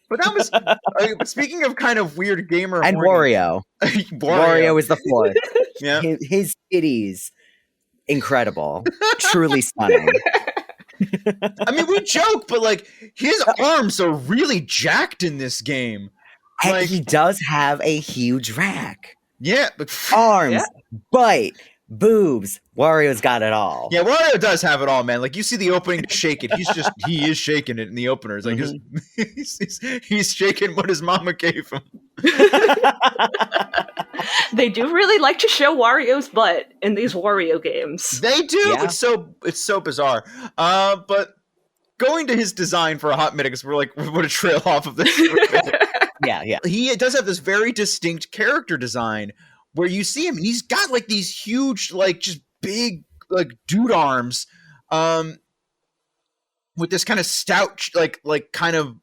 But that was speaking of kind of weird gamer and horny. Wario. Wario is the fourth. Yeah. His titties, incredible. Truly stunning. I mean, we joke, but like his arms are really jacked in this game. And like, he does have a huge rack. Yeah. Arms, butt, boobs. Wario's got it all. Yeah, Wario does have it all, man. Like, you see the opening to Shake It. He is shaking it in the opener. It's like, he's shaking what his mama gave him. They do really like to show Wario's butt in these Wario games. They do. Yeah. It's so bizarre. But going to his design for a hot minute, because we're like, we're going to trail off of this. Yeah. He does have this very distinct character design where you see him and he's got like these huge, like just big, like dude arms, with this kind of stout, like kind of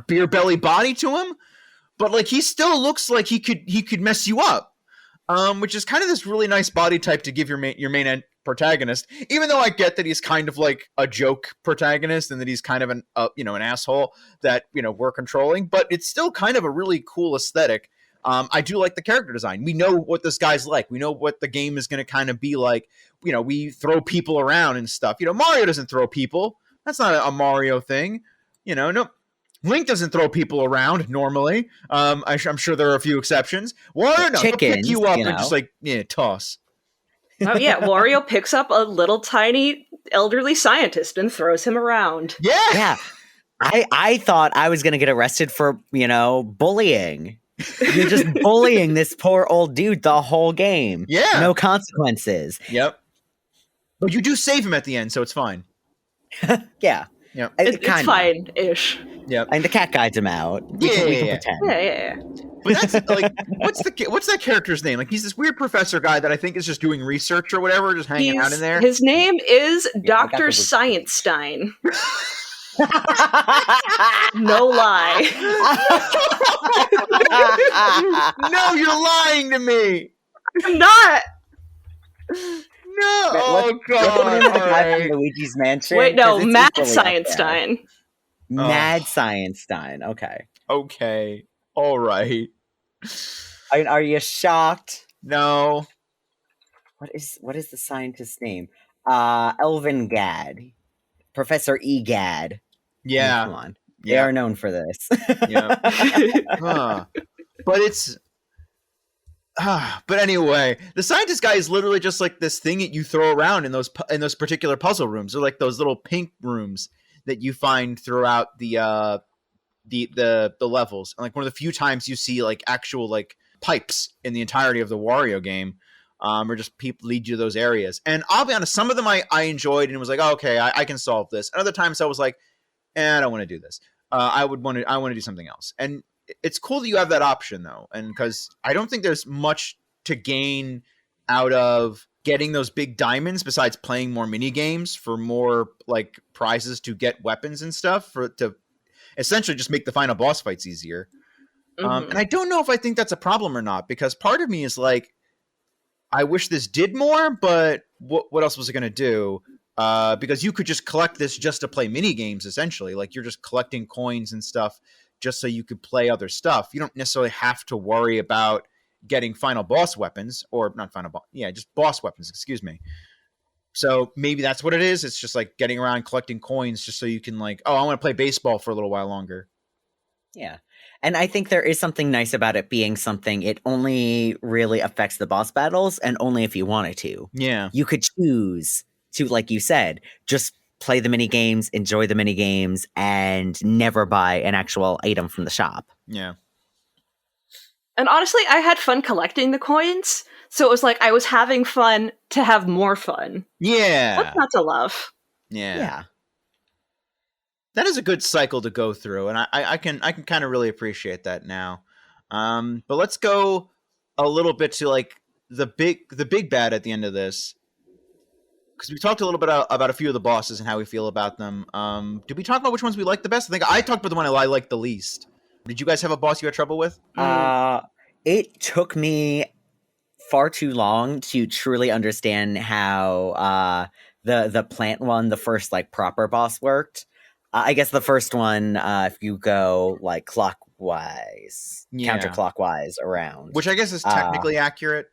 beer belly body to him. But like he still looks like he could mess you up, which is kind of this really nice body type to give your main protagonist. Even though I get that he's kind of like a joke protagonist and that he's kind of an asshole that we're controlling, but it's still kind of a really cool aesthetic. I do like the character design. We know what this guy's like. We know what the game is going to kind of be like. We throw people around and stuff. Mario doesn't throw people. That's not a Mario thing. No. Link doesn't throw people around normally. I'm sure there are a few exceptions. Wario, he'll pick you up and just toss. Oh yeah, Wario picks up a little tiny elderly scientist and throws him around. Yeah. I thought I was going to get arrested for, bullying. You're just bullying this poor old dude the whole game. Yeah. No consequences. Yep. But you do save him at the end, so it's fine. Yeah. Yeah. It's fine-ish. Yeah. And the cat guides him out. We can pretend. Yeah. But that's like, what's that character's name? Like, he's this weird professor guy that I think is just doing research or whatever, just hanging out in there. His name is Dr. Science-Stein. No lie. No, you're lying to me. I'm not. No. Oh God. What's the guy from Luigi's Mansion? Wait, no, Matt Science-Stein. Mad Science-Stein. Okay. All right. Are you shocked? No. What is the scientist's name? Elvin Gad. Professor Egad. Yeah. Come on. They are known for this. Yeah. But it's but anyway, the scientist guy is literally just like this thing that you throw around in those particular puzzle rooms. They're like those little pink rooms that you find throughout the levels. And like one of the few times you see like actual like pipes in the entirety of the Wario game, or just people lead you to those areas. And I'll be honest, some of them I enjoyed and was like, oh, okay, I can solve this. And other times I was like, I don't want to do this. I want to do something else. And it's cool that you have that option though. And because I don't think there's much to gain out of getting those big diamonds besides playing more mini games for more like prizes to get weapons and stuff to essentially just make the final boss fights easier. Mm-hmm. And I don't know if I think that's a problem or not, because part of me is like, I wish this did more, but what else was it going to do? because you could just collect this just to play mini games. Essentially, like you're just collecting coins and stuff just so you could play other stuff. You don't necessarily have to worry about getting final boss weapons, or not final boss, just boss weapons. Excuse me. So maybe that's what it is. It's just like getting around collecting coins just so you can like, oh, I want to play baseball for a little while longer. Yeah. And I think there is something nice about it being something it only really affects the boss battles and only if you wanted to. Yeah. You could choose to, like you said, just play the mini games, enjoy the mini games, and never buy an actual item from the shop. Yeah. And honestly, I had fun collecting the coins, so it was like I was having fun to have more fun. Yeah. What's not to love? Yeah. That is a good cycle to go through, and I can kind of really appreciate that now. But let's go a little bit to like the big bad at the end of this, because we talked a little bit about a few of the bosses and how we feel about them. Did we talk about which ones we liked the best? I think I talked about the one I liked the least. Did you guys have a boss you had trouble with? It took me far too long to truly understand how the plant one, the first like proper boss, worked. I guess the first one, if you go like clockwise, counterclockwise around, which I guess is technically accurate.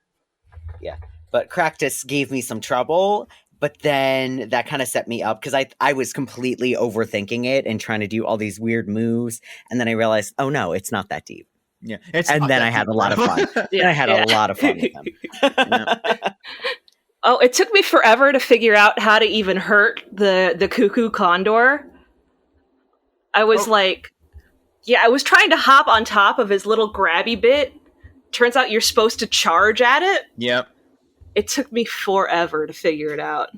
Yeah, but Cractus gave me some trouble. But then that kind of set me up because I was completely overthinking it and trying to do all these weird moves. And then I realized, oh no, it's not that deep. Yeah. And then I had a lot of fun. I had a lot of fun with them. Oh, it took me forever to figure out how to even hurt the cuckoo condor. I was I was trying to hop on top of his little grabby bit. Turns out you're supposed to charge at it. Yep. It took me forever to figure it out.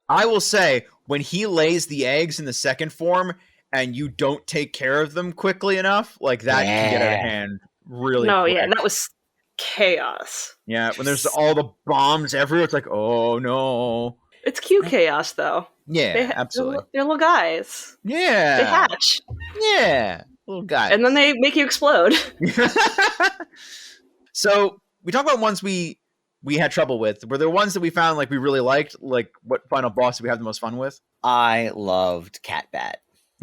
I will say, when he lays the eggs in the second form and you don't take care of them quickly enough, like that can get out of hand really quick. Yeah, that was chaos. Yeah, when there's all the bombs everywhere, it's like, oh no. It's cute chaos, though. Yeah, absolutely. They're little guys. Yeah. They hatch. Yeah, little guys. And then they make you explode. So, we talk about ones we had trouble with. Were there ones that we found like we really liked? Like, what final boss did we have the most fun with? I loved Catbat.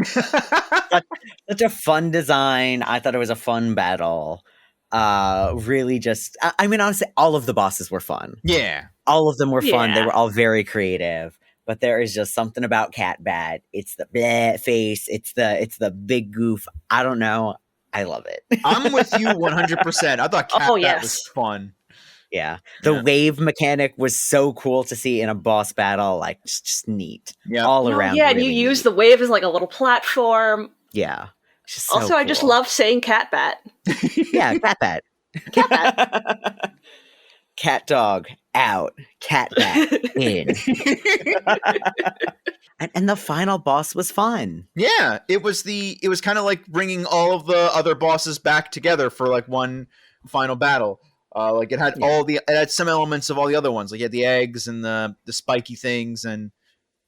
Such a fun design. I thought it was a fun battle. Really just, I mean, honestly, all of the bosses were fun. Yeah. All of them were fun. They were all very creative. But there is just something about Catbat. It's the bleh face. It's the big goof. I don't know. I love it. I'm with you 100%. I thought Catbat was fun. Yeah. The wave mechanic was so cool to see in a boss battle. Like, just neat. Yeah. All around. Yeah, really and you use the wave as like a little platform. Yeah. So also, cool. I just love saying Catbat. Yeah, Catbat. Catbat. Cat dog out. Catbat in. And the final boss was fun. Yeah, it was kind of like bringing all of the other bosses back together for like one final battle. Like it had it had some elements of all the other ones. Like you had the eggs and the spiky things and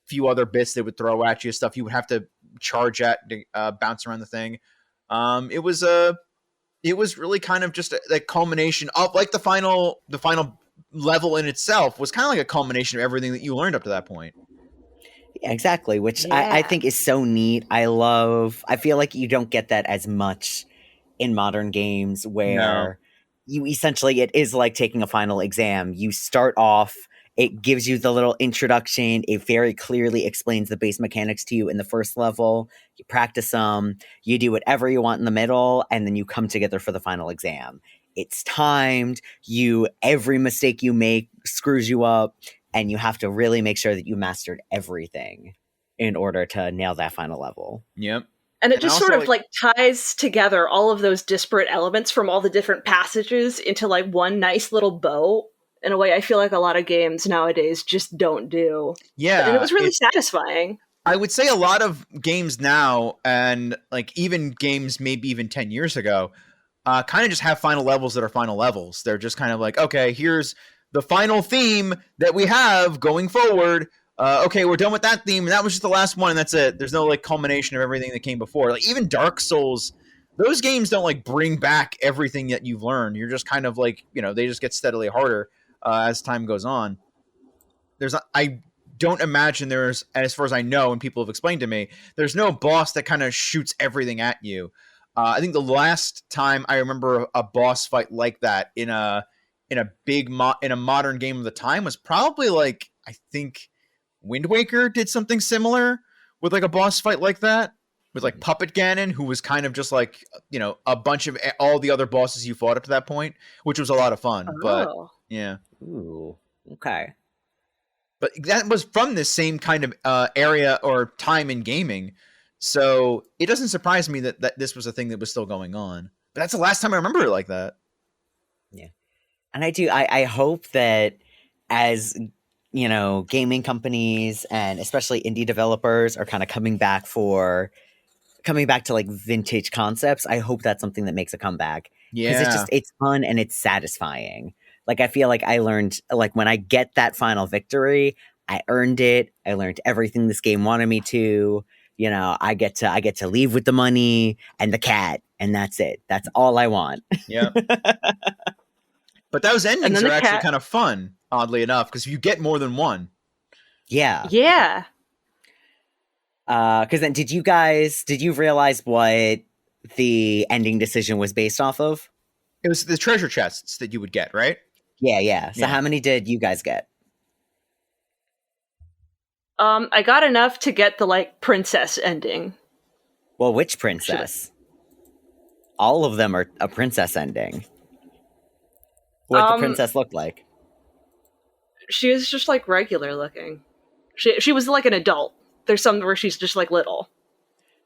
a few other bits they would throw at you, stuff you would have to charge at to bounce around the thing. It was really kind of just a culmination of like the final level in itself was kind of like a culmination of everything that you learned up to that point. Yeah, exactly, which I think is so neat. I feel like you don't get that as much in modern games where you essentially, it is like taking a final exam. You start off, it gives you the little introduction. It very clearly explains the base mechanics to you in the first level. You practice them, you do whatever you want in the middle, and then you come together for the final exam. It's timed. Every mistake you make screws you up, and you have to really make sure that you mastered everything in order to nail that final level. Yep. And it just sort of like ties together all of those disparate elements from all the different passages into like one nice little bow in a way I feel like a lot of games nowadays just don't do. Yeah. And it was really satisfying. I would say a lot of games now, and like even games maybe even 10 years ago, kind of just have final levels that are final levels. They're just kind of like, okay, here's the final theme that we have going forward. Okay, we're done with that theme, and that was just the last one, and that's it. There's no like culmination of everything that came before. Like even Dark Souls, those games don't like bring back everything that you've learned. You're just kind of like, they just get steadily harder as time goes on. I don't imagine there's, as far as I know, and people have explained to me, there's no boss that kind of shoots everything at you. I think the last time I remember a boss fight like that in a modern game of the time was probably like, I think Wind Waker did something similar with like a boss fight like that with like Puppet Ganon, who was kind of just like, a bunch of all the other bosses you fought up to that point, which was a lot of fun. Oh. But yeah. Ooh, okay. But that was from this same kind of area or time in gaming. So it doesn't surprise me that this was a thing that was still going on. But that's the last time I remember it like that. Yeah. And I hope that as, gaming companies and especially indie developers are kind of coming back to like vintage concepts, I hope that's something that makes a comeback. Yeah. Because it's fun and it's satisfying. Like, I feel like I learned, like, when I get that final victory, I earned it. I learned everything this game wanted me to. I get to leave with the money and the cat, and that's it. That's all I want. Yeah. But those endings are actually kind of fun, oddly enough, because you get more than one. Yeah. Yeah. Because then, did you realize what the ending decision was based off of? It was the treasure chests that you would get, right? Yeah. So how many did you guys get? I got enough to get the like princess ending. Well, which princess? All of them are a princess ending. What the princess look like? She was just like regular looking. She was like an adult. There's some where she's just like little.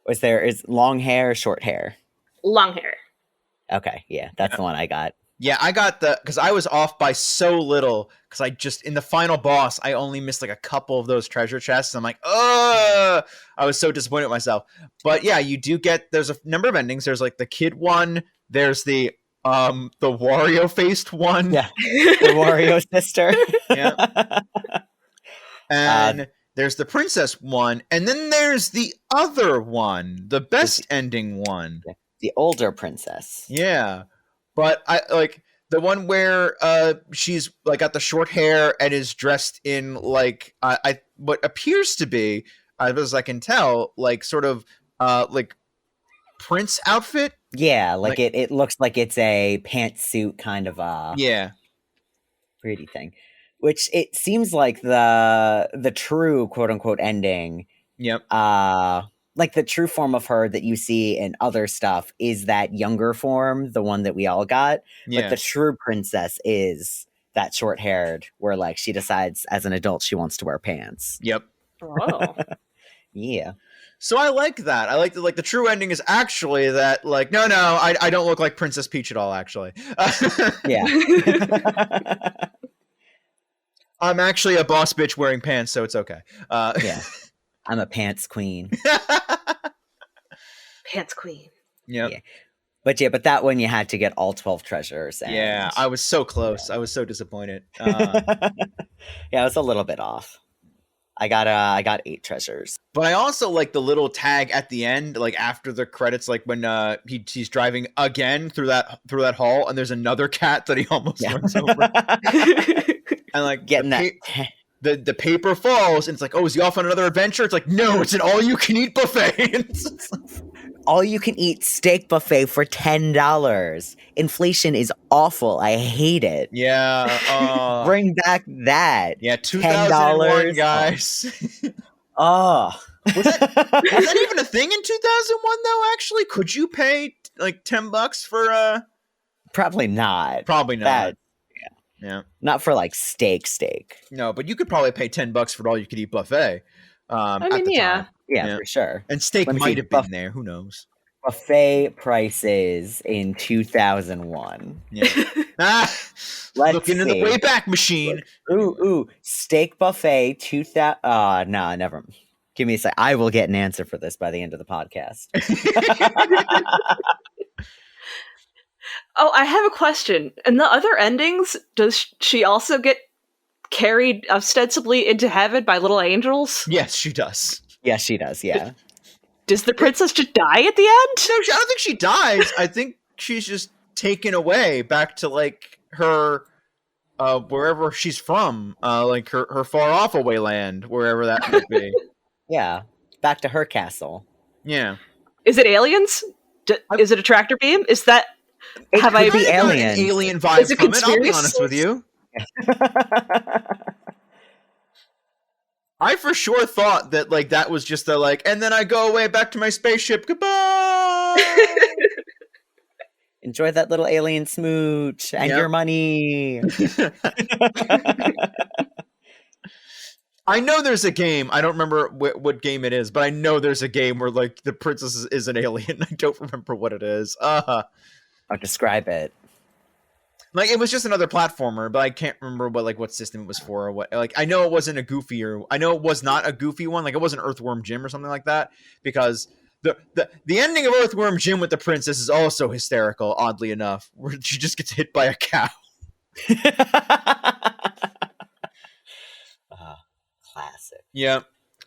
Is long hair, short hair? Long hair. Okay, yeah, that's the one I got. Yeah, I got because I was off by so little, because I just, in the final boss, I only missed like a couple of those treasure chests. I'm like, I was so disappointed with myself. But yeah, you do get, there's a number of endings. There's like the kid one, there's the Wario faced one. Yeah, the Wario sister. Yeah. And there's the princess one, and then there's the other one, the best ending one. The older princess. Yeah. But I like the one where she's like got the short hair and is dressed in like what appears to be, as I can tell, like sort of like prince outfit. Yeah, like it looks like it's a pantsuit kind of pretty thing. Which it seems like the true quote unquote ending. Yep. Like the true form of her that you see in other stuff is that younger form, the one that we all got. Yeah. But the true princess is that short-haired, where like she decides as an adult she wants to wear pants. Yep. Oh. Yeah. So I like that. I like that. Like the true ending is actually that. Like no, I don't look like Princess Peach at all. Actually. Yeah. I'm actually a boss bitch wearing pants, so it's okay. Yeah. I'm a pants queen. Pants queen. Yep. Yeah. But that one you had to get all 12 treasures. And, yeah, I was so close. I was so disappointed. Yeah, I was a little bit off. I got 8 treasures. But I also like the little tag at the end, like after the credits, like when he's driving again through that hall, and there's another cat that he almost runs over. And like getting that. The paper falls, and it's like, oh, is he off on another adventure? It's like, no, it's an all-you-can-eat buffet. All-you-can-eat steak buffet for $10. Inflation is awful. I hate it. Yeah. Bring back that. Yeah, $2001, guys. Oh. Was that even a thing in 2001, though, actually? Could you pay, like, $10 for Probably not. Probably not. Yeah. Not for like steak. No, but you could probably pay $10 for all you could eat buffet. I mean, yeah, for sure. And steak might have been there. Who knows? Buffet prices in 2001. Yeah. Looking in the Wayback Machine. Ooh, steak buffet 2000. No, never. Give me a sec. I will get an answer for this by the end of the podcast. Oh, I have a question. In the other endings, does she also get carried ostensibly into heaven by little angels? Yes, she does. Yes, she does, yeah. Does the princess just die at the end? No, I don't think she dies. I think she's just taken away back to, like, her wherever she's from, like her far off away land, wherever that might be. Yeah, back to her castle. Yeah. Is it aliens? Is it a tractor beam? Is that It have could I be I got an aliens. alien vibe Is it from it. I'll be honest conspiracies? with you. I for sure thought that like that was just a like, and then I go away back to my spaceship. Goodbye. Enjoy that little alien smooch and Yep. your money. I know there's a game. I don't remember what game it is, but I know there's a game where like the princess is an alien. I don't remember what it is. I'll describe it. Like it was just another platformer, but I can't remember what system it was for or what. Like I know it wasn't a goofy I know it was not a goofy one. Like it wasn't Earthworm Jim or something like that, because the ending of Earthworm Jim with the princess is also hysterical. Oddly enough, where she just gets hit by a cow. Classic. Yeah.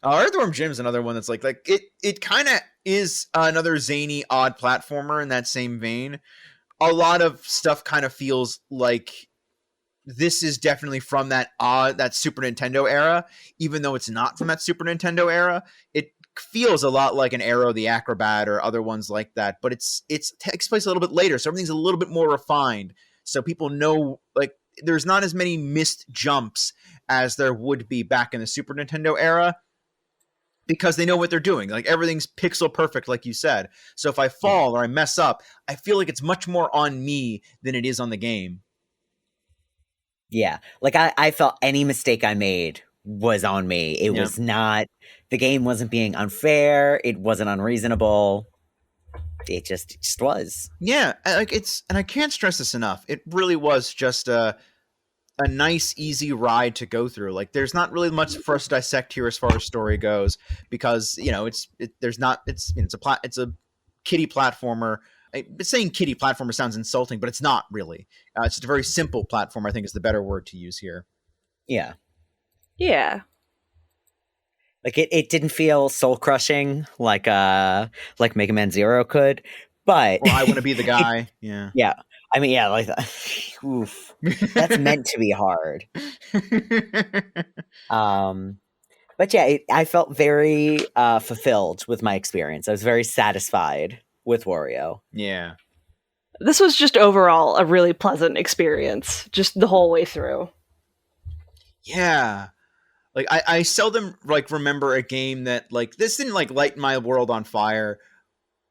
Earthworm Jim's another one that's like it kind of is another zany, odd platformer in that same vein. A lot of stuff kind of feels like this is definitely from that Super Nintendo era, even though it's not from that Super Nintendo era. It feels a lot like an Arrow the Acrobat or other ones like that, but it takes place a little bit later, so everything's a little bit more refined. So people know, like, there's not as many missed jumps as there would be back in the Super Nintendo era, because they know what they're doing. Like everything's pixel perfect, like you said. So if I fall or I mess up, I feel like it's much more on me than it is on the game. Yeah. Like I felt any mistake I made was on me. It was not, the game wasn't being unfair. It wasn't unreasonable. It just was. Yeah. Like and I can't stress this enough. It really was just a nice, easy ride to go through. Like, there's not really much for us to dissect here as far as story goes, because it's a kiddie platformer. Saying kiddie platformer sounds insulting, but it's not really. It's just a very simple platform, I think is the better word to use here. Yeah. Yeah. Like it didn't feel soul crushing like Mega Man Zero could, but I want to be the guy. Yeah. Yeah. I mean, yeah, like oof. That's meant to be hard. But yeah, I felt very fulfilled with my experience. I was very satisfied with Wario. Yeah. This was just overall a really pleasant experience, just the whole way through. Yeah. Like I seldom like remember a game that like this didn't like light my world on fire,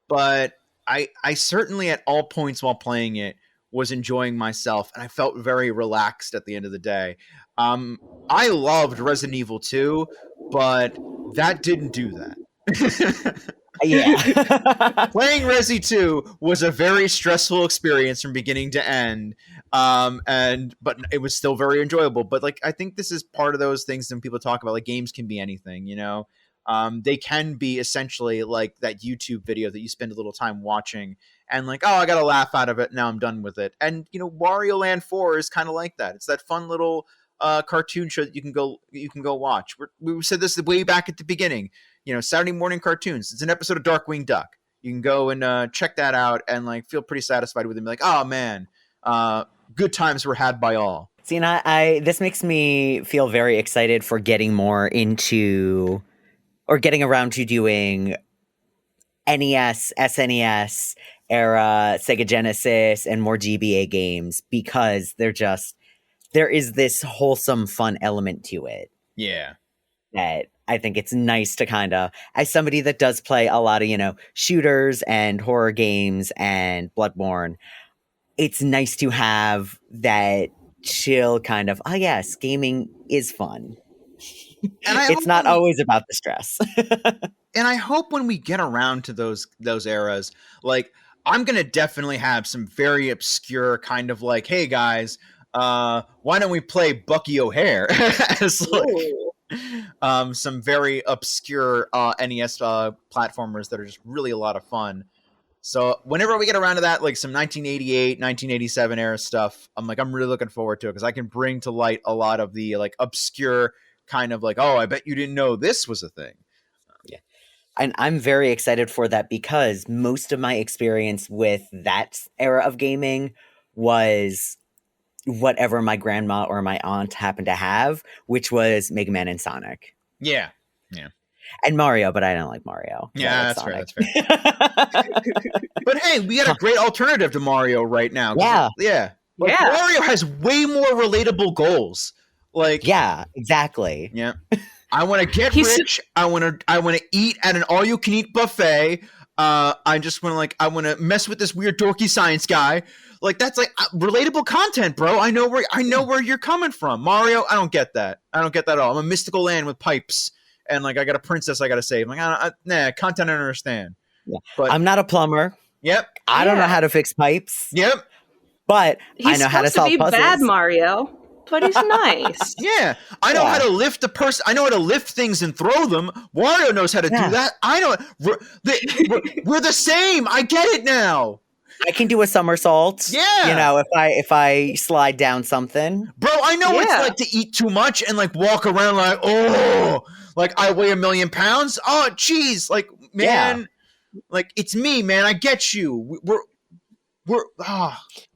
but I certainly at all points while playing it was enjoying myself, and I felt very relaxed at the end of the day. I loved Resident Evil 2, but that didn't do that. Yeah. Playing Resi 2 was a very stressful experience from beginning to end. But it was still very enjoyable. But like, I think this is part of those things when people talk about like games can be anything, you know? They can be essentially like that YouTube video that you spend a little time watching and like, oh, I got a laugh out of it. Now I'm done with it. And you know, Wario Land 4 is kind of like that. It's that fun little cartoon show that you can go watch. We said this way back at the beginning. You know, Saturday morning cartoons. It's an episode of Darkwing Duck. You can go and check that out and like feel pretty satisfied with it. Like, oh man, good times were had by all. See, and I this makes me feel very excited for getting more into, or getting around to doing NES, SNES era, Sega Genesis, and more GBA games, because there is this wholesome fun element to it. Yeah. That I think it's nice to kind of, as somebody that does play a lot of, you know, shooters and horror games and Bloodborne, it's nice to have that chill kind of, oh yes, gaming is fun. And it's not always about the stress. And I hope when we get around to those eras, like I'm going to definitely have some very obscure kind of like, hey guys, why don't we play Bucky O'Hare as like some very obscure NES platformers that are just really a lot of fun. So whenever we get around to that, like some 1988, 1987 era stuff, I'm really looking forward to it, because I can bring to light a lot of the like obscure kind of like, oh, I bet you didn't know this was a thing. Yeah. And I'm very excited for that, because most of my experience with that era of gaming was whatever my grandma or my aunt happened to have, which was Mega Man and Sonic. Yeah. And Mario, but I don't like Mario. Yeah, that's fair. That's fair. But hey, we got a great alternative to Mario right now. Yeah. Like, Mario has way more relatable goals. Like, yeah, exactly. Yeah. I want to get rich. I want to eat at an all-you-can-eat buffet. I just want to I want to mess with this weird dorky science guy. Like, that's like relatable content, bro. I know where you're coming from. Mario, I don't get that. I don't get that at all. I'm a mystical land with pipes, and like I got a princess I got to save. Like, nah, content I don't understand. Yeah. But I'm not a plumber. Yep. I don't know how to fix pipes. Yep. But I know how to solve puzzles. He's supposed to be bad Mario, but he's nice. Yeah. I know how to lift a person. I know how to lift things and throw them. Wario knows how to do that. I know. We're the same. I get it now. I can do a somersault. Yeah. You know, if I slide down something. Bro, I know what it's like to eat too much and like walk around like, oh, like I weigh 1,000,000 pounds. Oh, geez. Like, man, like it's me, man. I get you.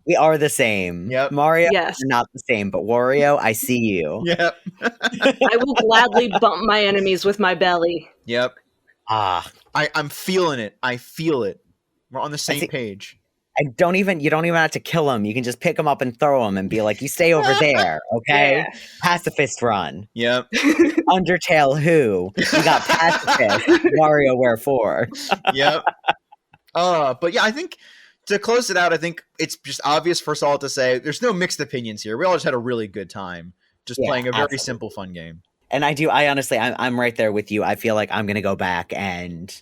We are the same. Yep. Mario, yes. We're not the same, but Wario, I see you. Yep. I will gladly bump my enemies with my belly. Yep. I'm feeling it. I feel it. We're on the same page. You don't even have to kill them. You can just pick them up and throw them and be like, you stay over there, okay? Yeah. Pacifist run. Yep. Undertale who? You got Pacifist. Wario wherefore. Yep. But yeah, I think to close it out, I think it's just obvious for us all to say there's no mixed opinions here. We all just had a really good time just playing a very simple, fun game. And I honestly, I'm right there with you. I feel like I'm going to go back and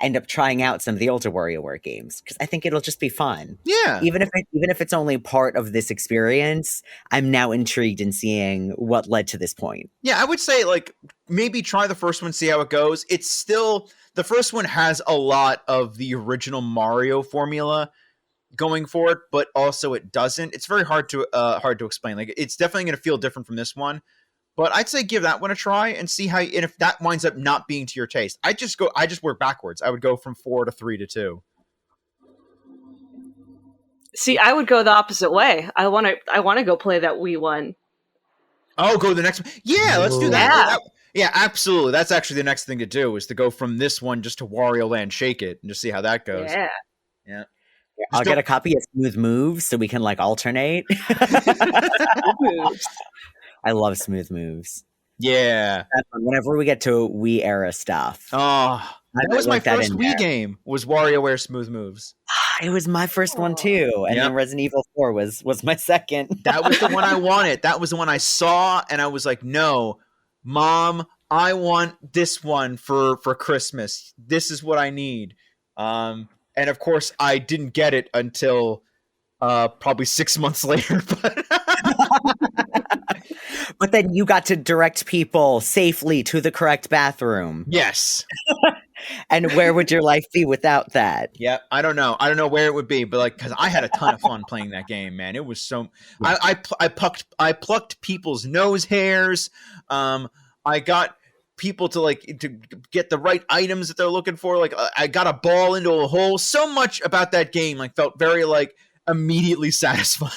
end up trying out some of the older WarioWare games because I think it'll just be fun. Yeah. Even if it's only part of this experience, I'm now intrigued in seeing what led to this point. Yeah, I would say like maybe try the first one, see how it goes. It's still the first one has a lot of the original Mario formula going for it, but also it doesn't. It's very hard to explain. Like it's definitely going to feel different from this one. But I'd say give that one a try and see and if that winds up not being to your taste. I just work backwards. I would go from 4 to 3 to 2. See, I would go the opposite way. I want to go play that Wii one. Oh, go to the next one. Yeah, let's do that. Yeah, absolutely. That's actually the next thing to do is to go from this one just to Wario Land, shake it, and just see how that goes. Yeah. I'll get a copy of Smooth Moves so we can like alternate. I love Smooth Moves. Yeah. Whenever we get to Wii era stuff. Oh, that was my first Wii game. Was WarioWare Smooth Moves. It was my first one too, and then Resident Evil 4 was my second. That was the one I wanted. That was the one I saw, and I was like, "No, Mom, I want this one for Christmas. This is what I need." And of course, I didn't get it until probably 6 months later. But then you got to direct people safely to the correct bathroom. Yes. And where would your life be without that? Yeah, I don't know. I don't know where it would be, but like, because I had a ton of fun playing that game, man. It was so. I plucked people's nose hairs. I got people to get the right items that they're looking for. Like, I got a ball into a hole. So much about that game felt very immediately satisfying.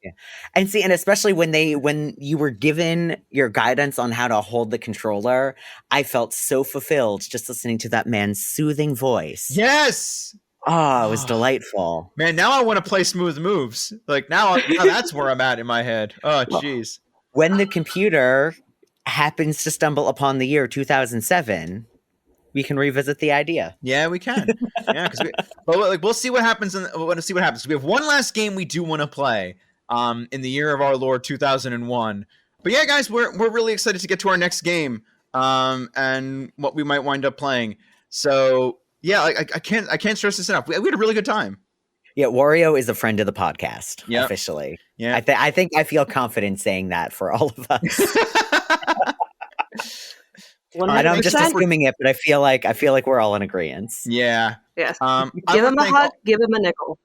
Yeah. And see, and especially when you were given your guidance on how to hold the controller, I felt so fulfilled just listening to that man's soothing voice. Yes. Oh, it was delightful. Man, now I want to play Smooth Moves. Now that's where I'm at in my head. Oh, jeez. When the computer happens to stumble upon the year 2007, we can revisit the idea. Yeah, we can. Yeah, we'll see what happens. We have one last game we do want to play. In the year of our Lord 2001. But yeah, guys, we're really excited to get to our next game and what we might wind up playing. So yeah, I can't stress this enough. We had a really good time. Yeah, Wario is a friend of the podcast, officially. Yeah, I think I feel confident saying that for all of us. I'm just assuming it, but I feel like we're all in agreement. Yeah. Yes. Give him a hug. Give him a nickel.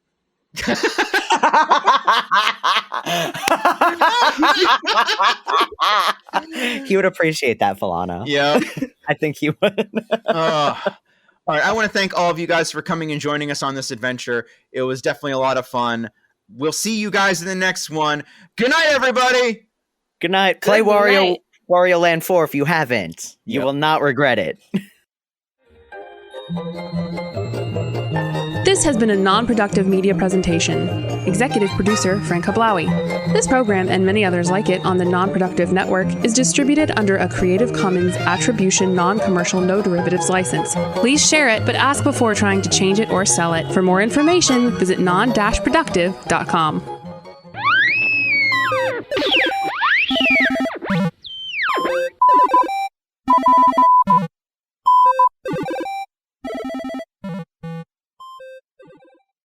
He would appreciate that, Falana. Yeah. I think he would. All right. I want to thank all of you guys for coming and joining us on this adventure. It was definitely a lot of fun. we'll see you guys in the next one. Good night, everybody. Good night. Play Wario Land 4 if you haven't. You will not regret it. This has been a non-productive media presentation. Executive producer Frank Hablawi. This program and many others like it on the Non-Productive Network is distributed under a Creative Commons Attribution Non-Commercial No Derivatives license. Please share it, but ask before trying to change it or sell it. For more information, visit non-productive.com.